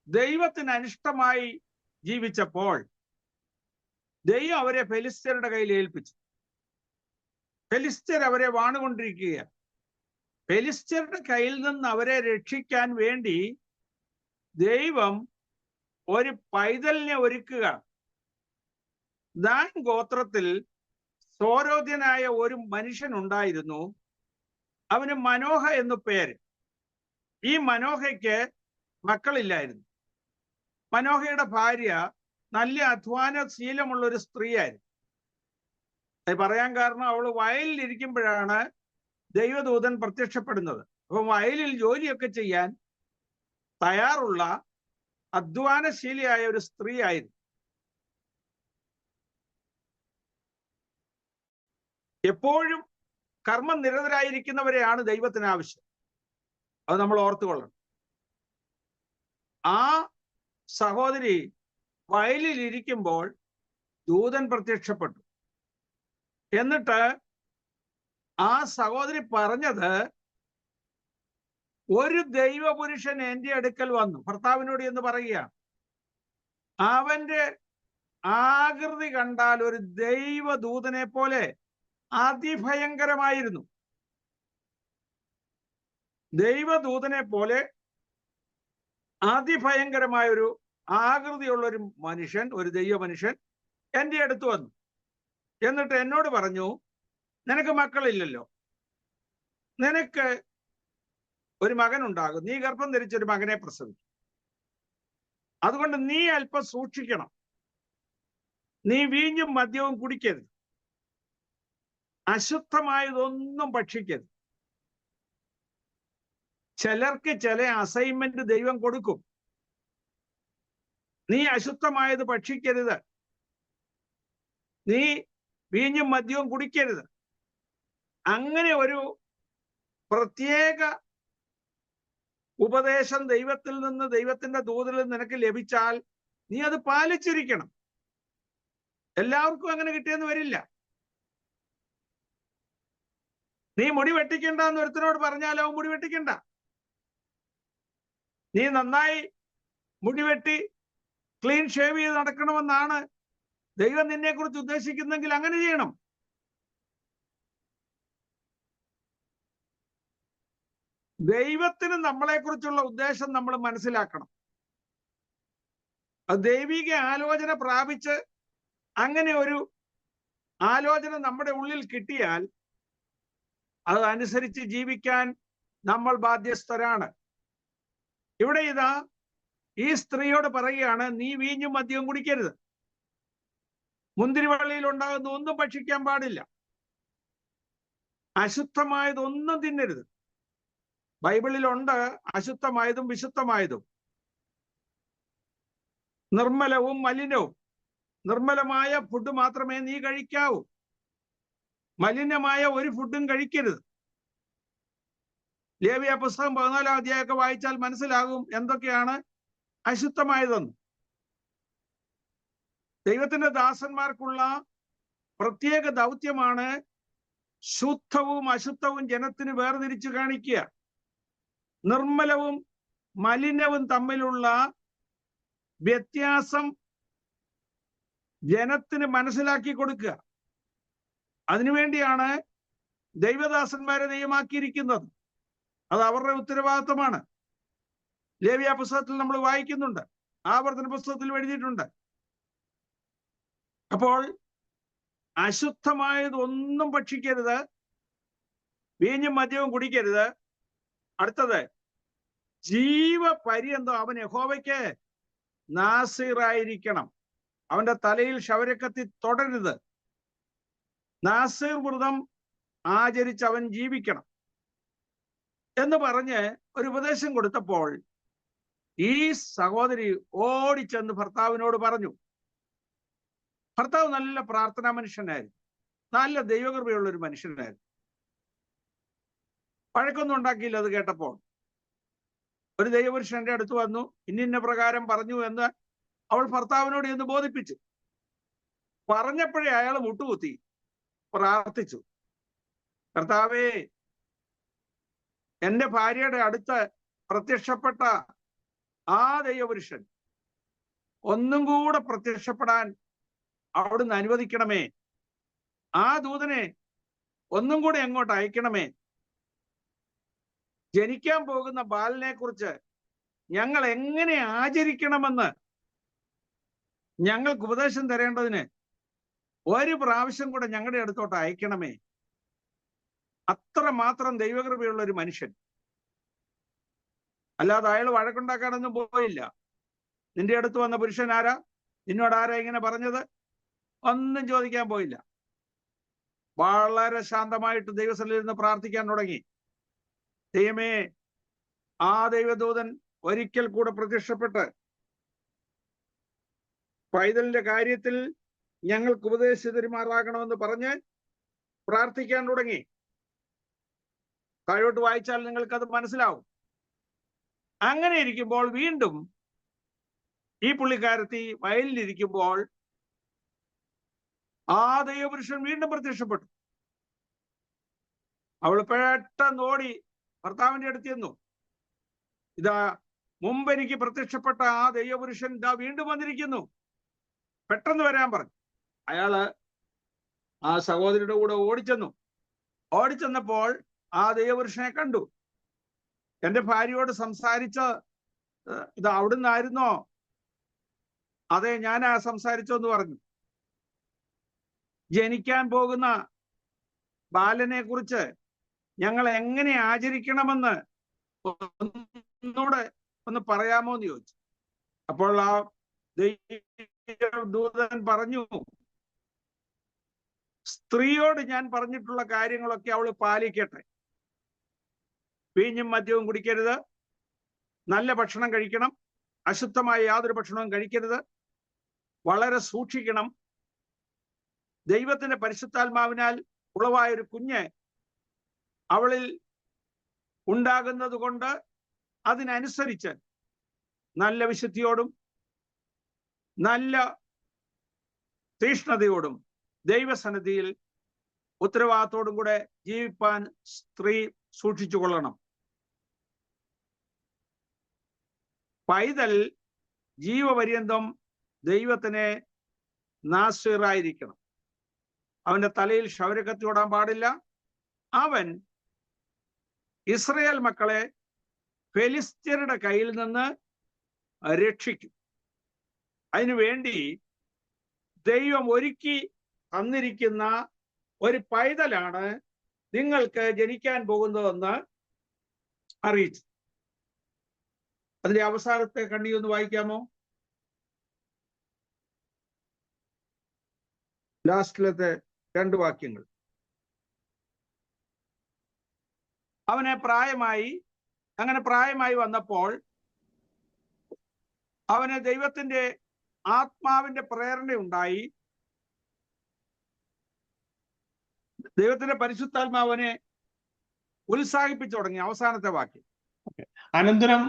A: ദൈവത്തിന് അനിഷ്ടമായി ജീവിച്ചപ്പോൾ ദൈവം അവരെ ഫെലിസ്ത്യരുടെ കയ്യിൽ ഏൽപ്പിച്ചു. ഫെലിസ്ത്യർ അവരെ വാണുകൊണ്ടിരിക്കുകയാണ്. ഫെലിസ്ത്യരുടെ കയ്യിൽ നിന്ന് അവരെ രക്ഷിക്കാൻ വേണ്ടി ദൈവം ഒരു പൈതലിനെ ഒരുക്കുക. ദാൻ ഗോത്രത്തിൽ സോരോദ്യനായ ഒരു മനുഷ്യൻ ഉണ്ടായിരുന്നു. അവന് മനോഹ എന്നു പേര്. ഈ മനോഹയ്ക്ക് മക്കളില്ലായിരുന്നു. മനോഹയുടെ ഭാര്യ നല്ല അധ്വാനശീലമുള്ള ഒരു സ്ത്രീയായിരുന്നു. അത് പറയാൻ കാരണം അവൾ വയലിൽ ഇരിക്കുമ്പോഴാണ് ദൈവദൂതൻ പ്രത്യക്ഷപ്പെടുന്നത്. അപ്പൊ വയലിൽ ജോലിയൊക്കെ ചെയ്യാൻ തയ്യാറുള്ള അധ്വാനശീലിയായ ഒരു സ്ത്രീ ആയിരുന്നു. എപ്പോഴും കർമ്മനിരതരായിരിക്കുന്നവരെയാണ് ദൈവത്തിന് ആവശ്യം. അത് നമ്മൾ ഓർത്തുകൊള്ളണം. ആ സഹോദരി വയലിൽ ഇരിക്കുമ്പോൾ ദൂതൻ പ്രത്യക്ഷപ്പെട്ടു. എന്നിട്ട് ആ സഹോദരി പറഞ്ഞത്, ഒരു ദൈവപുരുഷൻ എൻ്റെ അടുക്കൽ വന്നു, ഭർത്താവിനോട് എന്ന് പറയുകയാണ്. അവന്റെ ആകൃതി കണ്ടാൽ ഒരു ദൈവദൂതനെ പോലെ അതിഭയങ്കരമായിരുന്നു. ദൈവദൂതനെ പോലെ അതിഭയങ്കരമായ ഒരു ആകൃതിയുള്ള ഒരു മനുഷ്യൻ, ഒരു ദൈവ മനുഷ്യൻ എൻ്റെ അടുത്ത് വന്നു. എന്നിട്ട് എന്നോട് പറഞ്ഞു, നിനക്ക് മക്കളില്ലല്ലോ, നിനക്ക് ഒരു മകൻ ഉണ്ടാകും, നീ ഗർഭം ധരിച്ചൊരു മകനെ പ്രസവിക്കും. അതുകൊണ്ട് നീ അല്പം സൂക്ഷിക്കണം. നീ വീഞ്ഞും മദ്യവും കുടിക്കരുത്, അശുദ്ധമായതൊന്നും ഭക്ഷിക്കരുത്. ചിലർക്ക് ചില അസൈൻമെന്റ് ദൈവം കൊടുക്കും. നീ അശുദ്ധമായത് ഭക്ഷിക്കരുത്, നീ വീഞ്ഞും മദ്യവും കുടിക്കരുത്. അങ്ങനെ ഒരു പ്രത്യേക ഉപദേശം ദൈവത്തിൽ നിന്ന്, ദൈവത്തിന്റെ ദൂതിൽ നിന്ന് നിനക്ക് ലഭിച്ചാൽ നീ അത് പാലിച്ചിരിക്കണം. എല്ലാവർക്കും അങ്ങനെ കിട്ടിയെന്ന് വരില്ല. നീ മുടി വെട്ടിക്കണ്ട എന്ന് ഒരുത്തനോട് പറഞ്ഞാലോ മുടി വെട്ടിക്കണ്ട. നീ നന്നായി മുടി വെട്ടി ക്ലീൻ ഷേവ് ചെയ്ത് നടക്കണമെന്നാണ് ദൈവം നിന്നെ കുറിച്ച് ഉദ്ദേശിക്കുന്നെങ്കിൽ അങ്ങനെ ചെയ്യണം. ദൈവത്തിന് നമ്മളെ കുറിച്ചുള്ള ഉദ്ദേശം നമ്മൾ മനസ്സിലാക്കണം. അത് ദൈവിക ആലോചന പ്രാപിച്ച് അങ്ങനെ ഒരു ആലോചന നമ്മുടെ ഉള്ളിൽ കിട്ടിയാൽ അതനുസരിച്ച് ജീവിക്കാൻ നമ്മൾ ബാധ്യസ്ഥരാണ്. ഇവിടെ ഇതാ ഈ സ്ത്രീയോട് പറയുകയാണ്, നീ വീഞ്ഞും മദ്യവും കുടിക്കരുത്, മുന്തിരിവള്ളിയിൽ ഉണ്ടാകുന്ന ഒന്നും ഭക്ഷിക്കാൻ പാടില്ല, അശുദ്ധമായതൊന്നും തിന്നരുത്. ബൈബിളിലുണ്ട് അശുദ്ധമായതും വിശുദ്ധമായതും, നിർമ്മലവും മലിനവും. നിർമ്മലമായ ഫുഡ് മാത്രമേ നീ കഴിക്കാവൂ, മലിനമായ ഒരു ഫുഡും കഴിക്കരുത്. ലേവ്യ പുസ്തകം 14 അധ്യായമൊക്കെ വായിച്ചാൽ മനസ്സിലാകും എന്തൊക്കെയാണ് അശുദ്ധമായതെന്ന്. ദൈവത്തിന്റെ ദാസന്മാർക്കുള്ള പ്രത്യേക ദൗത്യമാണ് ശുദ്ധവും അശുദ്ധവും ജനത്തിന് വേർതിരിച്ചു കാണിക്കുക. നിർമ്മലവും മലിനവും തമ്മിലുള്ള വ്യത്യാസം ജനത്തിന് മനസ്സിലാക്കി കൊടുക്കുക. അതിനുവേണ്ടിയാണ് ദൈവദാസന്മാരെ നിയമാക്കിയിരിക്കുന്നത്. അത് അവരുടെ ഉത്തരവാദിത്വമാണ്. ലേവ്യ പുസ്തകത്തിൽ നമ്മൾ വായിക്കുന്നുണ്ട്, ആവർത്തന പുസ്തകത്തിൽ എഴുതിയിട്ടുണ്ട്. അപ്പോൾ അശുദ്ധമായതൊന്നും ഭക്ഷിക്കരുത്, വീഞ്ഞും മദ്യവും കുടിക്കരുത്. അടുത്തത്, ജീവപര്യന്തം അവൻ യഹോവയ്ക്ക് നാസീറായിരിക്കണം. അവന്റെ തലയിൽ ക്ഷൗരക്കത്തി തൊടരുത്. നാസീർ വ്രതം ആചരിച്ച് അവൻ ജീവിക്കണം എന്ന് പറഞ്ഞ് ഒരു ഉപദേശം കൊടുത്തപ്പോൾ ഈ സഹോദരി ഓടിച്ചെന്ന് ഭർത്താവിനോട് പറഞ്ഞു. ഭർത്താവ് നല്ല പ്രാർത്ഥനാ മനുഷ്യനായിരുന്നു, നല്ല ദൈവകൃപയുള്ള ഒരു മനുഷ്യനായിരുന്നു. വഴക്കൊന്നും ഉണ്ടാക്കിയില്ല അത് കേട്ടപ്പോൾ. ഒരു ദൈവപുരുഷന്റെ അടുത്ത് വന്നു, ഇന്ന പ്രകാരം പറഞ്ഞു എന്ന് അവൾ ഭർത്താവിനോട് എന്ന് ബോധിപ്പിച്ചു. പറഞ്ഞപ്പോഴേ അയാൾ മുട്ടുകുത്തി പ്രാർത്ഥിച്ചു, കർത്താവേ, എന്റെ ഭാര്യയുടെ അടുത്ത് പ്രത്യക്ഷപ്പെട്ട ആ ദൈവപുരുഷൻ ഒന്നും കൂടെ പ്രത്യക്ഷപ്പെടാൻ അവിടുന്ന് അനുവദിക്കണമേ. ആ ദൂതനെ ഒന്നും കൂടെ അങ്ങോട്ട് അയക്കണമേ. ജനിക്കാൻ പോകുന്ന ബാലനെ കുറിച്ച് ഞങ്ങൾ എങ്ങനെ ആചരിക്കണമെന്ന് ഞങ്ങൾക്ക് ഉപദേശം തരേണ്ടതിന് ഒരു പ്രാവശ്യം കൂടെ ഞങ്ങളുടെ അടുത്തോട്ട് അയക്കണമേ. അത്രമാത്രം ദൈവകൃപയുള്ള ഒരു മനുഷ്യൻ. അല്ലാതെ അയാൾ വഴക്കുണ്ടാക്കാനൊന്നും പോയില്ല. നിന്റെ അടുത്ത് വന്ന പുരുഷൻ ആരാ, നിന്നോട് ആരാ ഇങ്ങനെ പറഞ്ഞത്, ഒന്നും ചോദിക്കാൻ പോയില്ല. വളരെ ശാന്തമായിട്ട് ദൈവസന്നിധിയിൽ നിന്ന് പ്രാർത്ഥിക്കാൻ തുടങ്ങി. ദൈവമേ, ആ ദൈവദൂതൻ ഒരിക്കൽ കൂടെ പ്രത്യക്ഷപ്പെട്ട് പൈതലിന്റെ കാര്യത്തിൽ ഞങ്ങൾക്ക് ഉപദേശിച്ചു തരുമാറാകണമെന്ന് പറഞ്ഞ് പ്രാർത്ഥിക്കാൻ തുടങ്ങി. താഴോട്ട് വായിച്ചാൽ നിങ്ങൾക്കത് മനസ്സിലാവും. അങ്ങനെ ഇരിക്കുമ്പോൾ വീണ്ടും ഈ പുള്ളിക്കാരത്തി വയലിലിരിക്കുമ്പോൾ ആ ദൈവപുരുഷൻ വീണ്ടും പ്രത്യക്ഷപ്പെട്ടു. അവൾ പെട്ടെന്ന് ഓടി ഭർത്താവിന്റെ അടുത്ത് ചെന്നു. ഇതാ മുമ്പ് എനിക്ക് പ്രത്യക്ഷപ്പെട്ട ആ ദൈവപുരുഷൻ ഇതാ വീണ്ടും വന്നിരിക്കുന്നു, പെട്ടെന്ന് വരാൻ പറഞ്ഞു. അയാള് ആ സഹോദരിയുടെ കൂടെ ഓടിച്ചെന്നപ്പോൾ ആ ദൈവപുരുഷനെ കണ്ടു. എന്റെ ഭാര്യയോട് സംസാരിച്ച ഇത് അവിടുന്നായിരുന്നോ? അതെ, ഞാനാ സംസാരിച്ചോന്ന് പറഞ്ഞു. ജനിക്കാൻ പോകുന്ന ബാലനെ കുറിച്ച് ഞങ്ങൾ എങ്ങനെ ആചരിക്കണമെന്ന് ഒന്നുകൂടെ ഒന്ന് പറയാമോ എന്ന് ചോദിച്ചു. അപ്പോൾ ആ ദൂതൻ പറഞ്ഞു, സ്ത്രീയോട് ഞാൻ പറഞ്ഞിട്ടുള്ള കാര്യങ്ങളൊക്കെ അവൾ പാലിക്കട്ടെ. വീഞ്ഞും മദ്യവും കുടിക്കരുത്, നല്ല ഭക്ഷണം കഴിക്കണം, അശുദ്ധമായ യാതൊരു ഭക്ഷണവും കഴിക്കരുത്, വളരെ സൂക്ഷിക്കണം. ദൈവത്തിന്റെ പരിശുദ്ധാത്മാവിനാൽ ഉളവായൊരു കുഞ്ഞ് അവളിൽ ഉണ്ടാകുന്നത് കൊണ്ട് അതിനനുസരിച്ച് നല്ല വിശുദ്ധിയോടും നല്ല തീഷ്ണതയോടും ദൈവസന്നിധിയിൽ ഉത്തരവാദിത്തോടും കൂടെ ജീവിപ്പാൻ സ്ത്രീ സൂക്ഷിച്ചു കൊള്ളണം. പൈതൽ ജീവപര്യന്തം ദൈവത്തിന് നാസിറായിരിക്കണം. അവന്റെ തലയിൽ ക്ഷൗരക്കത്തി ഓടാൻ പാടില്ല. അവൻ ഇസ്രയേൽ മക്കളെ ഫെലിസ്ത്യരുടെ കയ്യിൽ നിന്ന് രക്ഷിക്കും. അതിനുവേണ്ടി ദൈവം ഒരുക്കി തന്നിരിക്കുന്ന ഒരു പൈതലാണ് നിങ്ങൾക്ക് ജനിക്കാൻ പോകുന്നതെന്ന് അറിയിച്ചു. അതിന്റെ അവസാനത്തെ കണ്ണി ഒന്ന് വായിക്കാമോ? ലാസ്റ്റിലത്തെ 2 വാക്യങ്ങൾ. അവനെ അങ്ങനെ പ്രായമായി വന്നപ്പോൾ അവന് ദൈവത്തിന്റെ ആത്മാവിന്റെ പ്രേരണയുണ്ടായി. ദൈവത്തിന്റെ പരിശുദ്ധാത്മാവിനെ ഉത്സാഹിപ്പിച്ചു തുടങ്ങി. അവസാനത്തെ വാക്യം.
B: അനന്തരം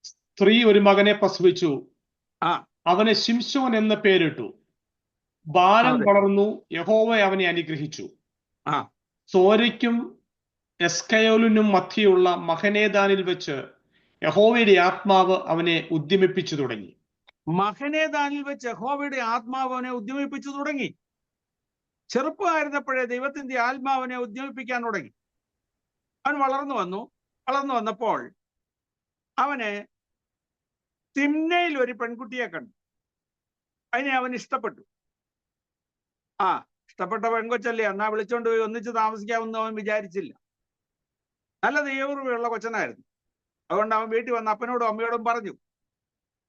B: സ്ത്രീ ഒരു മകനെ പ്രസവിച്ചു, അവനെ ശിംശോൻ എന്ന് പേരിട്ടു. ബാലൻ വളർന്നു, യഹോവ അവനെ അനുഗ്രഹിച്ചു. സോരയ്ക്കും എസ്കയോലിനും മധ്യയുള്ള മഹനേദാനിൽ വെച്ച് യഹോവയുടെ ആത്മാവ് അവനെ ഉദ്യമിപ്പിച്ചു തുടങ്ങി.
A: മഹനേദാനിൽ വെച്ച് യഹോവയുടെ ആത്മാവ് അവനെ ഉദ്യമിപ്പിച്ചു തുടങ്ങി. ചെറുപ്പമായിരുന്നപ്പോഴേ ദൈവത്തിന്റെ ആത്മാവിനെ ഉദ്യമിപ്പിക്കാൻ തുടങ്ങി. അവൻ വളർന്നു വന്നപ്പോൾ അവന് തിമ്നയിൽ ഒരു പെൺകുട്ടിയെ കണ്ടു. അതിനെ അവൻ ഇഷ്ടപ്പെട്ടു. ഇഷ്ടപ്പെട്ട പെൺകൊച്ചല്ലേ, എന്നാ വിളിച്ചോണ്ട് പോയി ഒന്നിച്ച് താമസിക്കാമെന്ന് അവൻ വിചാരിച്ചില്ല. നല്ല ദൈവകൃപയുള്ള കൊച്ചനായിരുന്നു. അതുകൊണ്ട് അവൻ വീട്ടിൽ വന്ന് അപ്പനോടും അമ്മയോടും പറഞ്ഞു,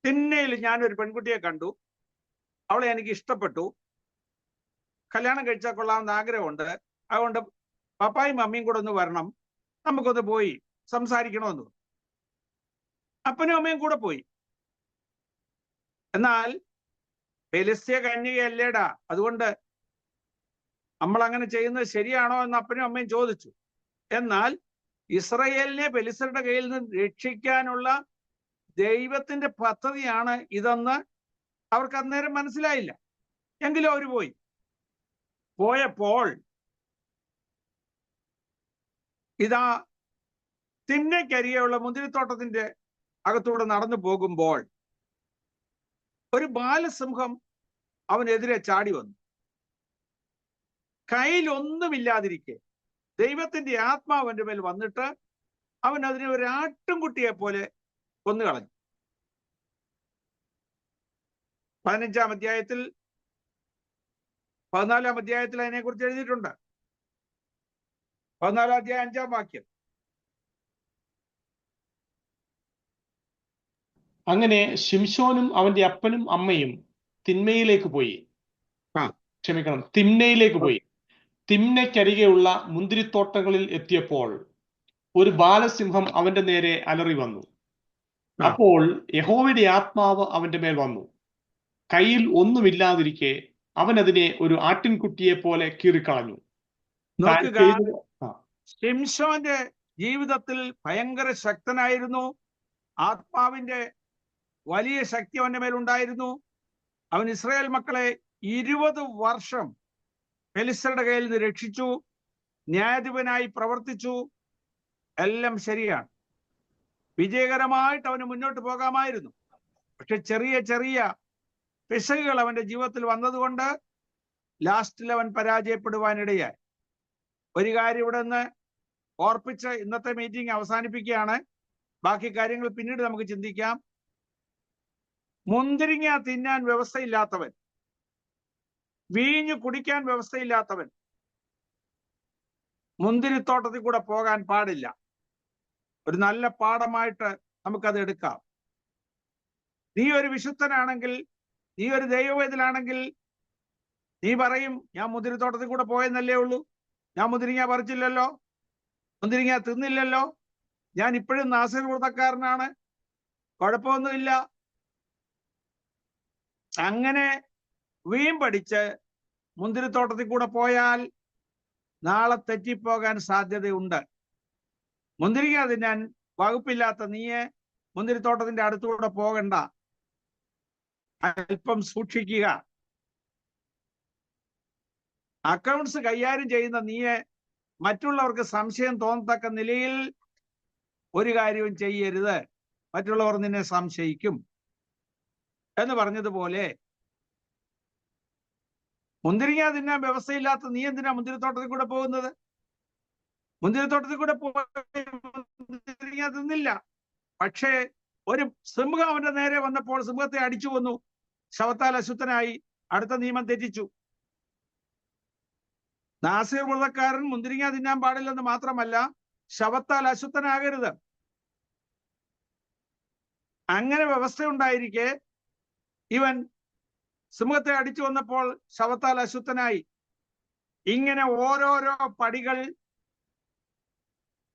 A: തിന്നയിൽ ഞാനൊരു പെൺകുട്ടിയെ കണ്ടു, അവളെ എനിക്ക് ഇഷ്ടപ്പെട്ടു, കല്യാണം കഴിച്ചാൽ കൊള്ളാമെന്ന് ആഗ്രഹമുണ്ട്. അതുകൊണ്ട് പപ്പായും മമ്മിയും കൂടെ ഒന്ന് വരണം, നമുക്കൊന്ന് പോയി സംസാരിക്കണമെന്ന്. അപ്പനും അമ്മയും കൂടെ പോയി. എന്നാൽ ഫെലിസ്ത്യ കന്യകയല്ലേടാ, അതുകൊണ്ട് നമ്മൾ അങ്ങനെ ചെയ്യുന്നത് ശരിയാണോ എന്ന് അപ്പനും അമ്മയും ചോദിച്ചു. എന്നാൽ ഇസ്രയേലിനെ ഫെലിസ്ത്യരുടെ കയ്യിൽ നിന്ന് രക്ഷിക്കാനുള്ള ദൈവത്തിന്റെ പദ്ധതിയാണ് ഇതെന്ന് അവർക്ക് അന്നേരം മനസ്സിലായില്ല. എങ്കിലും അവർ പോയപ്പോൾ ഇതാ തിന്നയ്ക്കരികെയുള്ള മുന്തിരിത്തോട്ടത്തിന്റെ അകത്തൂടെ നടന്നു പോകുമ്പോൾ ഒരു ബാലസിംഹം അവനെതിരെ ചാടി വന്നു. കയ്യിൽ ഒന്നുമില്ലാതിരിക്കെ ദൈവത്തിന്റെ ആത്മാവ് അവന്റെ മേൽ വന്നിട്ട് അവൻ അതിനെ ഒരു ആട്ടിൻകുട്ടിയെ പോലെ കൊന്നുകളഞ്ഞു. 15-ാം അധ്യായത്തിൽ 14-ാം അധ്യായത്തിൽ അതിനെക്കുറിച്ച് എഴുതിയിട്ടുണ്ട്. 14-ാം അധ്യായം 5-ാം വാക്യം.
B: അങ്ങനെ ശിംശോനും അവന്റെ അപ്പനും അമ്മയും തിന്മയിലേക്ക് പോയി. തിമ്നയിലേക്ക് പോയി. തിമ്നയ്ക്കരികെയുള്ള മുന്തിരിത്തോട്ടങ്ങളിൽ എത്തിയപ്പോൾ ഒരു ബാലസിംഹം അവന്റെ നേരെ അലറി വന്നു. അപ്പോൾ യഹോവയുടെ ആത്മാവ് അവന്റെ മേൽ വന്നു. കയ്യിൽ ഒന്നുമില്ലാതിരിക്കെ അവൻ അതിനെ ഒരു ആട്ടിൻകുട്ടിയെ പോലെ കീറിക്കളഞ്ഞു.
A: ശിംശോന്റെ ജീവിതത്തിൽ ഭയങ്കര ശക്തനായിരുന്നു. ആത്മാവിന്റെ വലിയ ശക്തി അവന്റെ മേലുണ്ടായിരുന്നു. അവൻ ഇസ്രായേൽ മക്കളെ 20 വർഷം ഫെലിസ്ത്യരുടെ കയ്യിൽ നിന്ന് രക്ഷിച്ചു. ന്യായാധിപനായി പ്രവർത്തിച്ചു. എല്ലാം ശരിയാണ്. വിജയകരമായിട്ട് അവന് മുന്നോട്ട് പോകാമായിരുന്നു. പക്ഷെ ചെറിയ ചെറിയ പിശകുകൾ അവന്റെ ജീവിതത്തിൽ വന്നതുകൊണ്ട് ലാസ്റ്റിൽ അവൻ പരാജയപ്പെടുവാനിടയായി. ഒരു കാര്യം ഇവിടെ നിന്ന് ഓർപ്പിച്ച് ഇന്നത്തെ മീറ്റിംഗ് അവസാനിപ്പിക്കുകയാണ്. ബാക്കി കാര്യങ്ങൾ പിന്നീട് നമുക്ക് ചിന്തിക്കാം. മുന്തിരിങ്ങ തിന്നാൻ വ്യവസ്ഥയില്ലാത്തവൻ, വീഞ്ഞു കുടിക്കാൻ വ്യവസ്ഥയില്ലാത്തവൻ മുന്തിരിത്തോട്ടത്തിൽ കൂടെ പോകാൻ പാടില്ല. ഒരു നല്ല പാഠമായിട്ട് നമുക്കത് എടുക്കാം. നീ ഒരു വിശുദ്ധനാണെങ്കിൽ, നീ ഒരു ദൈവവേദനാണെങ്കിൽ നീ പറയും, ഞാൻ മുന്തിരിത്തോട്ടത്തിൽ കൂടെ പോയെന്നല്ലേ ഉള്ളൂ, ഞാൻ മുന്തിരിങ്ങ പറിച്ചില്ലല്ലോ, മുന്തിരിങ്ങ തിന്നില്ലല്ലോ, ഞാൻ ഇപ്പോഴും നാസിർ വൃത്തക്കാരനാണ്, കുഴപ്പമൊന്നുമില്ല. അങ്ങനെ വീമ്പടിച്ച് മുന്തിരിത്തോട്ടത്തിൽ കൂടെ പോയാൽ നാളെ തെറ്റിപ്പോകാൻ സാധ്യതയുണ്ട്. മുന്തിരിങ്ങ തിന്നാൻ വകുപ്പില്ലാത്ത നീയെ മുന്തിരിത്തോട്ടത്തിന്റെ അടുത്തൂടെ പോകണ്ട. അല്പം സൂക്ഷിക്കുക. അക്കൗണ്ട്സ് കൈകാര്യം ചെയ്യുന്ന നീയെ മറ്റുള്ളവർക്ക് സംശയം തോന്നത്തക്ക നിലയിൽ ഒരു കാര്യവും ചെയ്യരുത്. മറ്റുള്ളവർ നിന്നെ സംശയിക്കും എന്ന് പറഞ്ഞതുപോലെ മുന്തിരിങ്ങ തിന്നാൻ വ്യവസ്ഥയില്ലാത്ത നീ എന്തിനാ മുന്തിരിത്തോട്ടത്തിൽ കൂടെ പോകുന്നത്? മുന്തിരിത്തോട്ടത്തിൽ കൂടെ മുന്തിരിങ്ങ തിന്നില്ല. പക്ഷേ ഒരു സിംഹം അവന്റെ നേരെ വന്നപ്പോൾ സിംഹത്തെ അടിച്ചു കൊന്നു. ശവത്താൽ അശുദ്ധനായി. അടുത്ത നിയമം തെറ്റിച്ചു. നാസിർ വ്രതക്കാരൻ മുന്തിരിങ്ങ തിന്നാൻ പാടില്ലെന്ന് മാത്രമല്ല, ശവത്താൽ അശുദ്ധനാകരുത്. അങ്ങനെ വ്യവസ്ഥയുണ്ടായിരിക്കെ ഇവൻ സിംഹത്തെ അടിച്ചു വന്നപ്പോൾ ശവത്താൽ അശുദ്ധനായി. ഇങ്ങനെ ഓരോരോ പടികൾ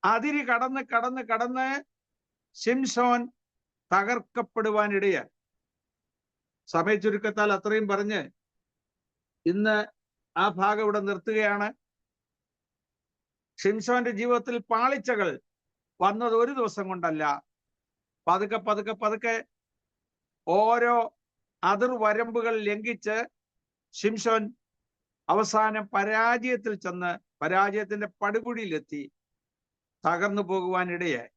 A: അതിരി കടന്ന് കടന്ന് കടന്ന് ശിംശോൻ തകർക്കപ്പെടുവാനിടയായി. സമയ ചുരുക്കത്താൽ അത്രയും പറഞ്ഞ് ഇന്ന് ആ ഭാഗം ഇവിടെ നിർത്തുകയാണ്. ശിംശോന്റെ ജീവിതത്തിൽ പാളിച്ചകൾ വന്നത് ഒരു ദിവസം കൊണ്ടല്ല. പതുക്കെ പതുക്കെ പതുക്കെ ഓരോ അതിർവരമ്പുകൾ ലംഘിച്ച് ശിംശോൻ അവസാനം പരാജയത്തിൽ ചെന്ന് പരാജയത്തിന്റെ പടുകുഴിയിലെത്തി തകർന്നു പോകുവാനിടയായി.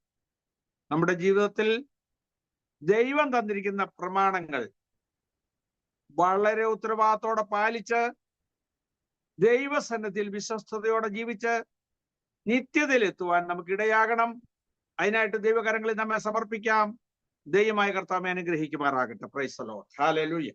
A: നമ്മുടെ ജീവിതത്തിൽ ദൈവം തന്നിരിക്കുന്ന പ്രമാണങ്ങൾ വളരെ ഉത്തരവാദിത്തോടെ പാലിച്ച് ദൈവസന്നിധിയിൽ വിശ്വസ്തയോടെ ജീവിച്ച് നിത്യതയിലെത്തുവാൻ നമുക്കിടയാകണം. അതിനായിട്ട് ദൈവകരങ്ങളിൽ നമ്മെ സമർപ്പിക്കാം. ദൈവമായ കർത്താവേ അനുഗ്രഹിക്കുമാറാകട്ടെ. Praise the Lord. ഹല്ലേലൂയ.